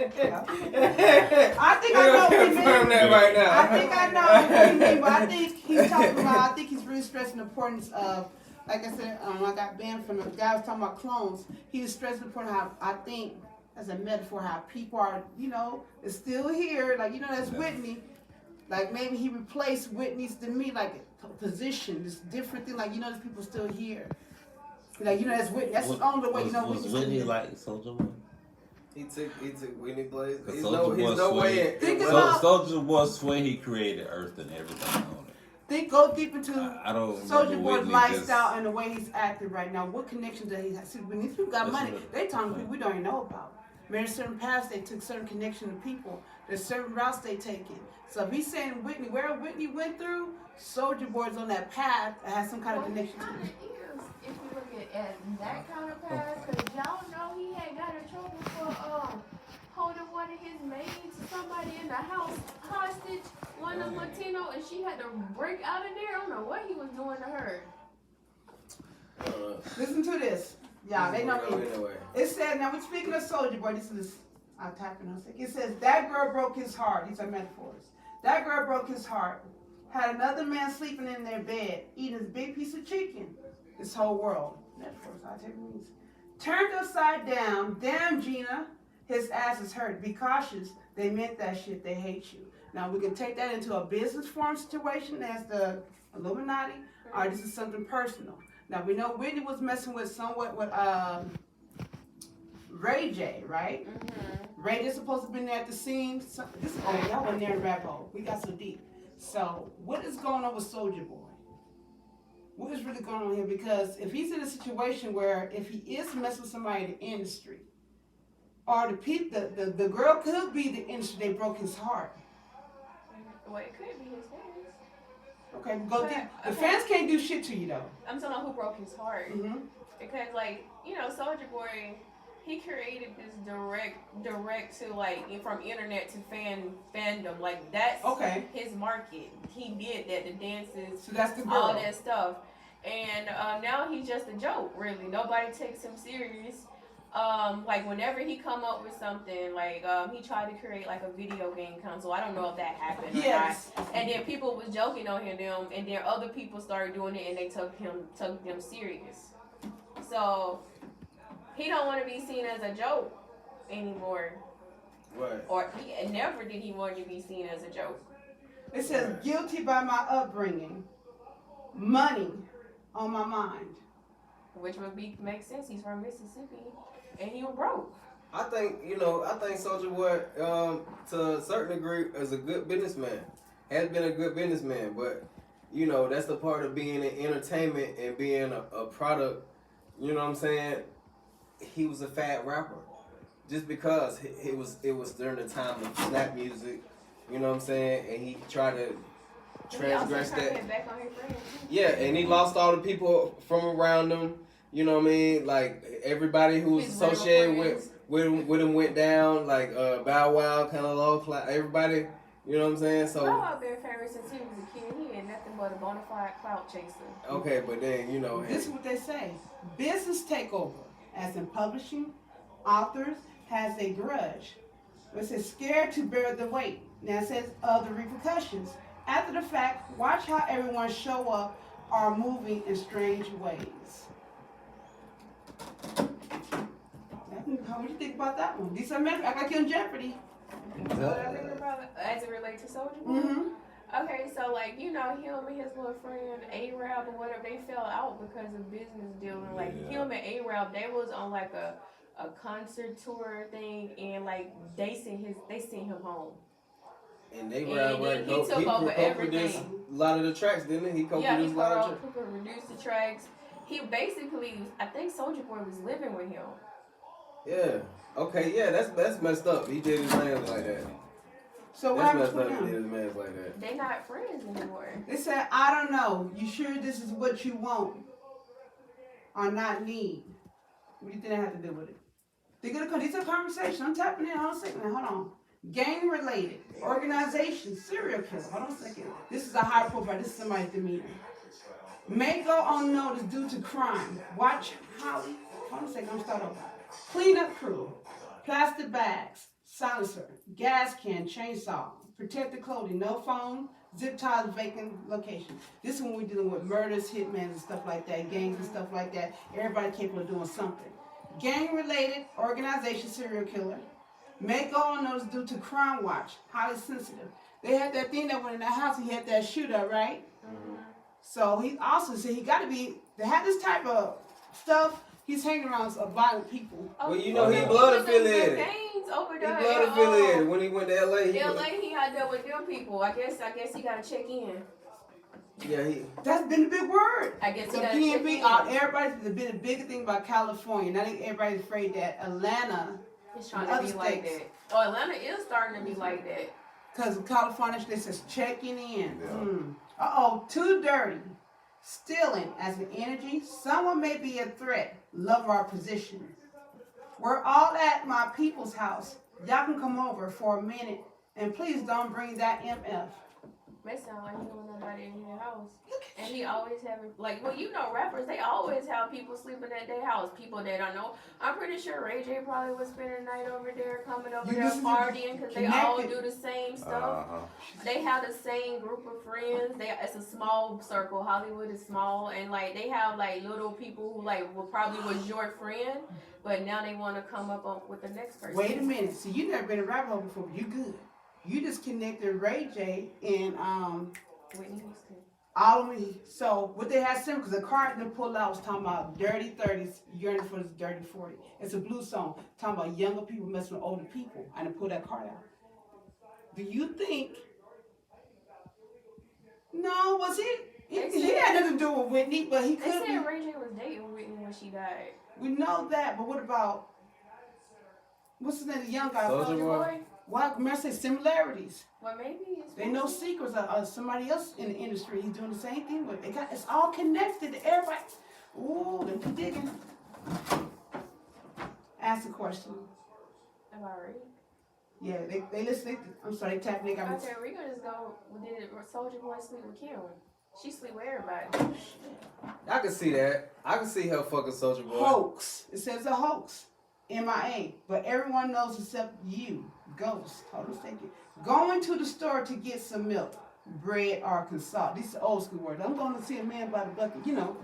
I think We I know gonna what he confirm means. that right now. I think I know what he means, but I think he's talking about. I think he's really stressing the importance of, like I said, I got banned from the guy was talking about clones. He was stressing the importance of how I think, as a metaphor, how people are, you know, is still here. Like, you know, that's Whitney. Like maybe he replaced Whitney's to me like a position, this different thing. Like, you know, there's people still here. Like, you know, that's Whitney. That's the only way you know was Whitney's Whitney still here. like Soulja Boy? He took Whitney Blaze. Cause He's Soulja no Boy way swing. in. Think in- about- Soulja Boy swing, he created Earth and everything on it. Go deep into I don't Soulja remember Boy's Whitney lifestyle just- and the way he's acting right now. What connection does he have? See, when these people got That's money, right. they talking to people we don't even know about. There's certain paths they took, certain connection to people. There's certain routes they taken. So if he's saying Whitney, where Whitney went through, Soulja Boy's on that path that has some kind of connection to it. If you look at that kind of path, because y'all know he had got in trouble for holding one of his maids, somebody in the house hostage, one of Latino, and she had to break out of there. I don't know what he was doing to her. Listen to this. Yeah, they know me. Anyway. It said, now we're speaking of Soulja Boy, this is, I'll type it on. It says, that girl broke his heart. These are metaphors. That girl broke his heart. Had another man sleeping in their bed, eating his big piece of chicken. This whole world. Metaphors, I'll take it means. Turned upside down. Damn, Gina. His ass is hurt. Be cautious. They meant that shit. They hate you. Now, we can take that into a business form situation as the Illuminati, or this is something personal. Now, we know Whitney was messing with somewhat with Ray J, right? Mm-hmm. Ray J supposed to be there at the scene. Y'all went there in the rabbit hole. We got so deep. So, what is going on with Soulja Boy? What is really going on here? Because if he's in a situation where if he is messing with somebody in the industry, or the girl could be the industry, they broke his heart. Well, it could be his fans. Okay, go Okay, deep. The okay. fans can't do shit to you though. I'm talking about who broke his heart. Mm-hmm. Because, like, you know, Soulja Boy, he created this direct to, like, from internet to fandom. Like, that's Okay. his market. He did that, the dances, So that's the girl. all that stuff. And now he's just a joke, really. Nobody takes him serious. Like, whenever he come up with something, like, he tried to create, like, a video game console. I don't know if that happened or Yes. not. And then people was joking on him, and then other people started doing it, and they took them serious. So, he don't want to be seen as a joke anymore. What? Or never did he want to be seen as a joke. It says guilty by my upbringing, money on my mind. Which would make sense. He's from Mississippi, and he was broke. I think Soulja Boy, to a certain degree, is a good businessman. Has been a good businessman, but you know that's the part of being in entertainment and being a product. You know what I'm saying? He was a fat rapper, just because it was during the time of snap music. You know what I'm saying? And he tried to transgress He also tried to that. get back on his friends. Yeah, and he lost all the people from around him. You know what I mean? Like everybody who was His real associated friends. with him went down. Like Bow Wow, kind of low class. Everybody, you know what I'm saying? Bow So Wow been famous since he was a kid. He ain't nothing but a bona fide clout chaser. okay, but then This is what they say. Business takeover, as in publishing, authors, has a grudge. It says scared to bear the weight. Now it says of the repercussions. After the fact, watch how everyone show up are moving in strange ways. How would you think about that one? These are men act like you're in Jeopardy. What I think about it, as it relates to Soulja Boy? Mm-hmm. Okay, so like, you know, him and his little friend A-Rab or whatever, they fell out because of business dealing. Like him and A-Rab, they was on like a concert tour thing, and like they sent him home. And they And rap then he like took over co-produced everything. a lot of the tracks, didn't he? He Yeah, he co-produced a lot of tracks. produced the tracks. He basically, I think Soulja Boy was living with him. Yeah. Okay. Yeah. That's messed up. He did his man like that. So what That's happens messed with up. He did them? his man like that. They not friends anymore. They said, I don't know. You sure this is what you want or not need? What do you think I have to do with it? They're gonna come. These are conversations. I'm tapping in. Hold on a second. Hold on. Gang related organization serial killer. Hold on a second. This is a high profile. This is somebody's demeanor. May go unnoticed due to crime. Watch Holly. Hold on a second. I'm start over. Cleanup crew. Plastic bags. Silencer. Gas can. Chainsaw. Protected clothing. No phone. Zip ties. Vacant location. This is when we're dealing with murders, hitmen, and stuff like that. Gangs and stuff like that. Everybody capable of doing something. Gang related organization serial killer. May go unnoticed due to crime watch. Highly sensitive. They had that thing that went in the house. He had that shooter, right? Mm-hmm. So he also said he got to be. They had this type of stuff. He's hanging around some violent people. Oh, Well, you know, he blood affiliated. Gangs over He there. blood in, affiliated. When he went to LA, he LA, he had that with them people. I guess he gotta check in. yeah, he. That's been the big word. I guess The he gotta check PNB, in. everybody's been a bigger thing about California. Now I think everybody's afraid that Atlanta, He's trying other to be like states. that. Oh, Atlanta is starting to be like that. because of California, they says checking in. Yeah. Uh-oh, too dirty. Stealing as an energy. Someone may be a threat. Love our position. We're all at my people's house. Y'all can come over for a minute. And please don't bring that MF. May sound like he don't want nobody in his house. And he always having, like, well, you know, rappers, they always have people sleeping at their house. People they don't know. I'm pretty sure Ray J probably was spending the night over there, coming over You there, listen to partying, because they all Connected. do the same stuff. Uh-huh. They have the same group of friends. It's a small circle. Hollywood is small, and like they have like little people who like probably was your friend, but now they want to come up with the next person. Wait a minute. See, you never been a rap hole before, but you good. You just connected Ray J and Whitney Houston. all of me. So what they had similar, because the card they pulled out was talking about dirty 30s, yearning for this dirty 40. It's a blues song talking about younger people messing with older people, and they pulled that card out. Do you think? No, was he had nothing to do with Whitney, but he They could be. said Ray J was dating Whitney when she died. We know that, but what about what's his name? The young guy. Soulja Soulja Boy. Boy? Why? Can I say similarities? Well, maybe it's They know secrets of somebody else in the industry. He's doing the same thing with. It's all connected to everybody. Ooh, they be digging. Ask a question. about Ray. Yeah, they listen. I'm sorry, they tap. They got me. Okay, we gonna just go. Did Soulja Boy sleep with Kim? She sleep with everybody. I can see that. I can see her fucking Soulja Boy. Hoax. It says a hoax. MIA. But everyone knows except you. Ghost. Hold on a second. Going to the store to get some milk, bread, or salt. These are old school words. I'm going to see a man by the bucket. You know.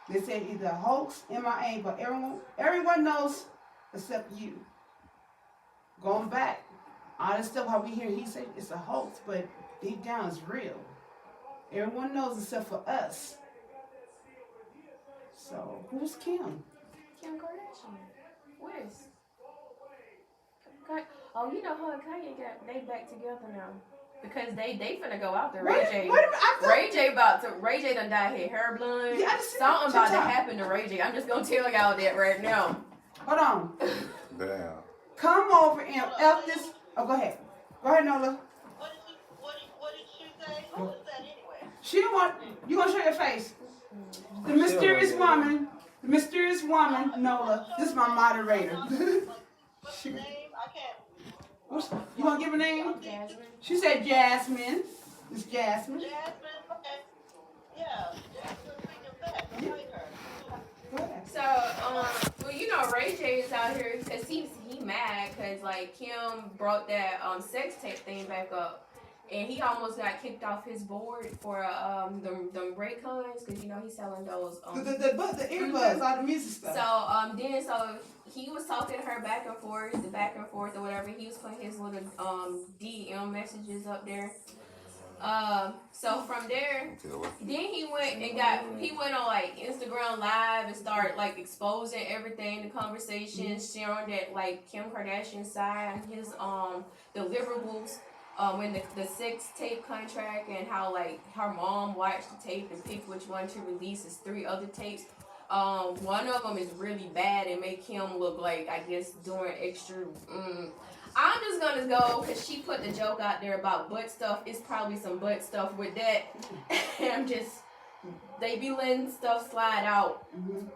They say either hoax, MIA, but everyone knows except you. Going back. All this stuff how we hear he say it's a hoax, but deep down it's real. Everyone knows except for us. So who's Kim? Kim Kardashian. West. Oh, you know her and Kanye they back together now. Because they finna go out there. Ray J. Ray J done dyed his hair blonde. Yeah, I just Something about to TikTok. happen to Ray J. I'm just gonna tell y'all that right now. Hold on. Damn. Come over and F this. Oh, go ahead. Go ahead, Nola. What did she say? Who is that anyway? She don't want. You gonna show your face? The mysterious woman. The mysterious woman, Nola. This is my moderator. What's the name? I can't. You want to give a name? Jasmine. She said Jasmine. It's Jasmine. Jasmine. Okay. Yeah. Jasmine. Speaking of that, I like her. Go ahead. So, well, you know, Ray J is out here because he mad because like Kim brought that sex tape thing back up, and he almost got kicked off his board for them Raycons because you know he's selling those. The earbuds, all the music stuff. So he was talking to her back and forth or whatever. He was putting his little DM messages up there. So from there, then he went on like Instagram Live and started like exposing everything, the conversation, sharing that like Kim Kardashian signed his deliverables when the sex tape contract, and how like her mom watched the tape and picked which one to release as 3 other tapes. One of them is really bad and make Kim look like, I guess, doing extra. I'm just gonna go because she put the joke out there about butt stuff. It's probably some butt stuff with that. And they be letting stuff slide out.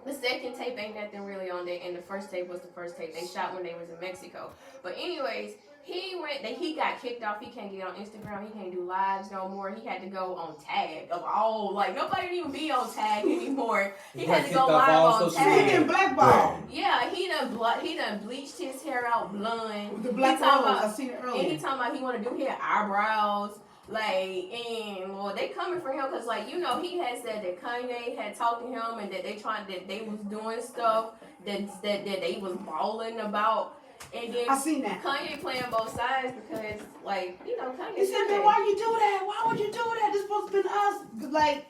The second tape ain't nothing really on there, and the first tape was the first tape they shot when they was in Mexico. But anyways, he got kicked off. He can't get on Instagram. He can't do lives no more. He had to go on Tag of all. Like, nobody even be on Tag anymore. He had to go live on Tag. He getting blackballed. Yeah, he done bleached his hair out blonde. With the black rose, I seen it earlier. And he talking about he want to do his eyebrows. Like, and well, they coming for him because, like, you know, he had said that Kanye had talked to him and that they was doing stuff that they was balling about. And then I seen that. Kanye playing both sides because, like, you know, Kanye. He said, man, why you do that? Why would you do that? This supposed to be us, like,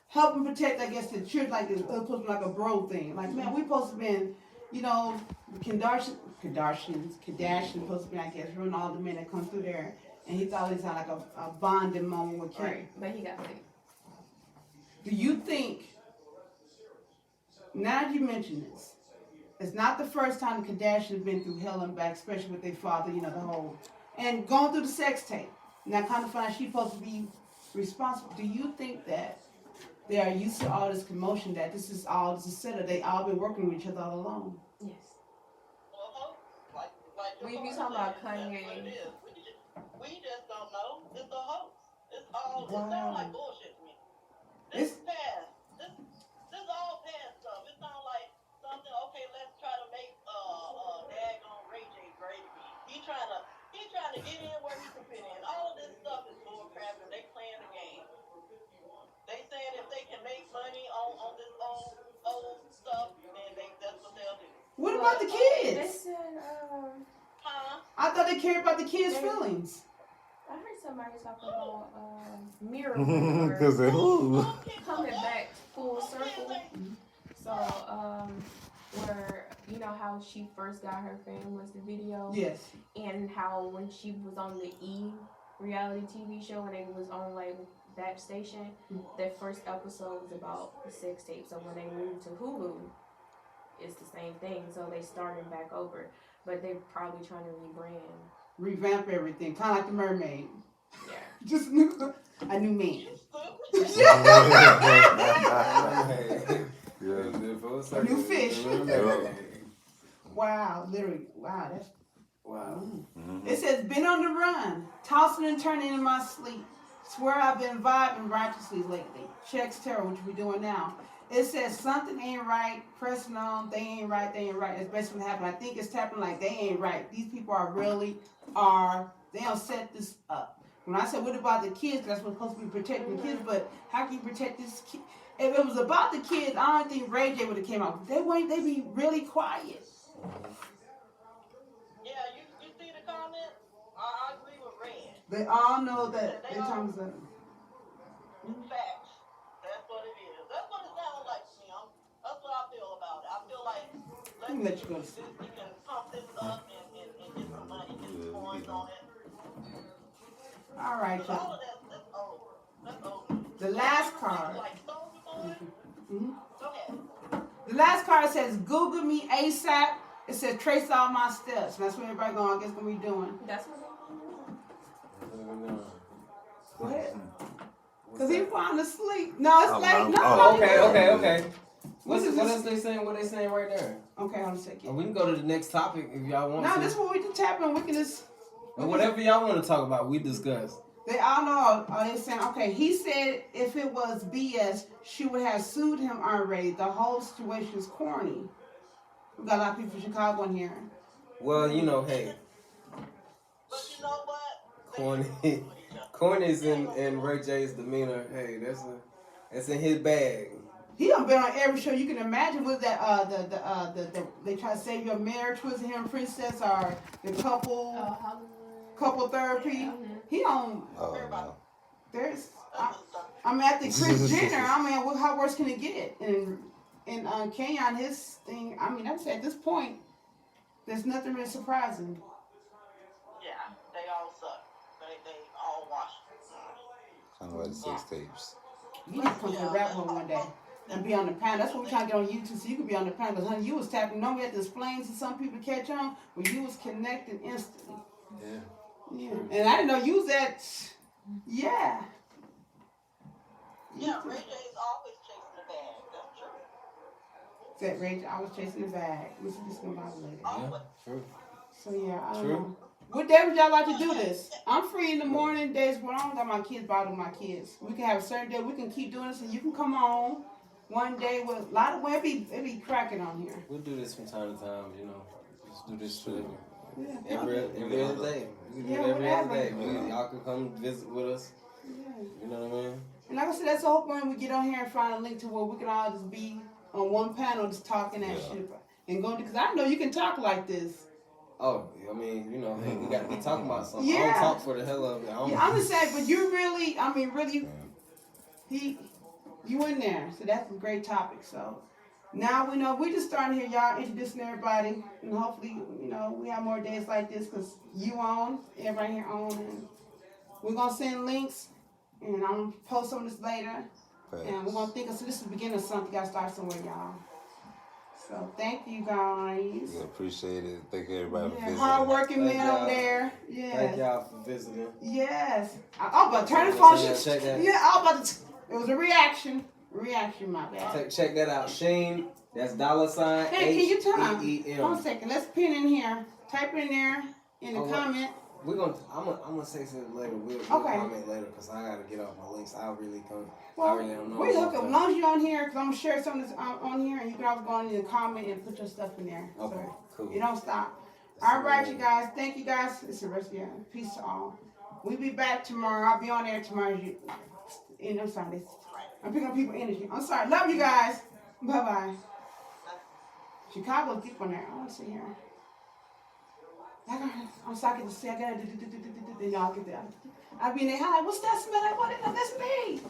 helping protect, I guess, the church, like, it's supposed to be like a bro thing. Like, man, we supposed to be, you know, Kardashians supposed to be, I guess, ruin all the men that come through there. And he thought he had like a bonding moment with Kim. Right, but he got paid. Do you think, now that you mention this, it's not the first time the Kardashians have been through hell and back, especially with their father, you know, the whole, and going through the sex tape. Now kind of find out she's supposed to be responsible. Do you think that they are used to all this commotion, that this is all just a setup? They all been working with each other all along. Yes. Like We talking about Kanye. We just don't know. It's a hoax. It's all. Wow. It sounds like bullshit to me. This is past. This is all past stuff. It sounds like something. Okay, let's try to make daggone Ray J great again. He trying to get in where he can fit in. All of this stuff is bull crap, and they playing the game. They saying if they can make money on this old stuff, then that's what they'll do. What about the kids? Listen, I thought they cared about the kids' feelings. I heard somebody talking about Miracle. Because they Coming back full circle. So, where, you know how she first got her fame was the video? Yes. And how when she was on the E reality TV show, when it was on like that station, that first episode was about the sex tape. So when they moved to Hulu, it's the same thing. So they started back over. But they're probably trying to Revamp everything, kind of like the mermaid. Yeah. Just a new man. A new fish. Wow, literally, wow, that's wow. It says, been on the run, tossing and turning in my sleep. Swear I've been vibing righteously lately. Checks terror, which we're doing now. It says something ain't right, pressing on, they ain't right. That's basically what happened. I think it's tapping like they ain't right. These people they don't set this up. When I said, what about the kids? That's what's supposed to be protecting the kids, but how can you protect this kid? If it was about the kids, I don't think Ray J would have came out. They be really quiet. Yeah, you see the comment? I agree with Red. They all know that in terms of Facts. That's what it is. That's what it sounds like to me. That's what I feel about it. I feel like Let me let you go to sleep. we can pump this up and get some money, get some coins on it. All right, All y'all. of that's over. That's over. The last card. Like Soulja Boy. Mhm. Go ahead. The last card says, Google me ASAP. It says, trace all my steps. And that's what everybody going, I guess, going to be doing. That's what they're doing. Go ahead. Because he falling asleep. No, it's late. No, Oh, no. okay. What is What this? else they saying? What they saying right there? Okay, hold on a second. We can go to the next topic if y'all want No, to. this is what we just tapping. We can just. Or whatever y'all want to talk about, we discuss. They all know. They're saying, okay, he said if it was BS, she would have sued him already. The whole situation is corny. We got a lot of people from Chicago in here. Well, you know, hey, But you know what? Corny's in Ray J's demeanor. Hey, that's in his bag. He done been on every show you can imagine. Was that they try to save your marriage with him, and Princess, or the couple therapy? He on there's. I mean, after Chris Jenner, I mean, how worse can it get? And Kenyon, his thing. I mean, I'd say at this point, there's nothing really surprising. Yeah, they all suck. They all wash. Kind of like the sex tapes. You need to come to the rap room one day and be on the panel. That's what we're trying to get on YouTube, so you could be on the panel. Because, honey, you was tapping. Normally, you have to explain to some people to catch on, but you was connecting instantly. Yeah. And I didn't know you was at. Yeah. Yeah, Ray J's always chasing the bag. That's true. That Ray J, I was chasing the bag. This is my lady. Always. True. So yeah, I don't True. know. What day would y'all like to do this? I'm free in the morning days, but I don't got my kids bothering my kids. We can have a certain day we can keep doing this, and you can come on one day with a lot of it be cracking on here. We'll do this from time to time, you know. Just do this for Yeah. every other day. We can do it every other day. Y'all can come visit with us. Yeah. You know what I mean? And like I said, that's the whole point. We get on here and find a link to where we can all just be on one panel, just talking that shit and going. Because I know you can talk like this. Oh, I mean, you know, hey, we got to be talking about something. Yeah. I don't talk for the hell of it. I'm just saying, but you really, I mean, really, you in there. So that's a great topic. So now we know we just starting here, y'all introducing everybody, and hopefully, you know, we have more days like this because you on, everybody here on, and we're gonna send links, and I'm gonna post some of this later, and we're gonna think of so this is the beginning of something. You gotta start somewhere, y'all. So thank you guys. We appreciate it. Thank everybody for visiting. Hard-working Thank men y'all. over there. Yes. Thank y'all for visiting. Yes. I'm about to turn the phone. Yeah, check that. Yeah, I'm about to. It was a reaction. Reaction, my bad. Check that out. Sheen, that's $. Hey, can you turn? HEEM. 1 second. Let's pin in here. Type it in there in the comment. I'm gonna say something later. We'll comment later because I gotta get off my links. I really can't. Well, I really don't know. we hook up. As long as you're on here, because I'm gonna share some of this on here, and you can always go in the comment and put your stuff in there. Okay, So cool. you don't stop. All right, you guys. Thank you guys. It's the rest of you. Peace to all. We'll be back tomorrow. I'll be on there tomorrow. I'm sorry. I'm picking up people's energy. I'm sorry. Love you guys. Bye bye. Chicago's deep on there. I want to see here. I'm sorry to say I gotta do. Then y'all get there. I'll be in there. Hi, what's that smell? Like, what? That's me.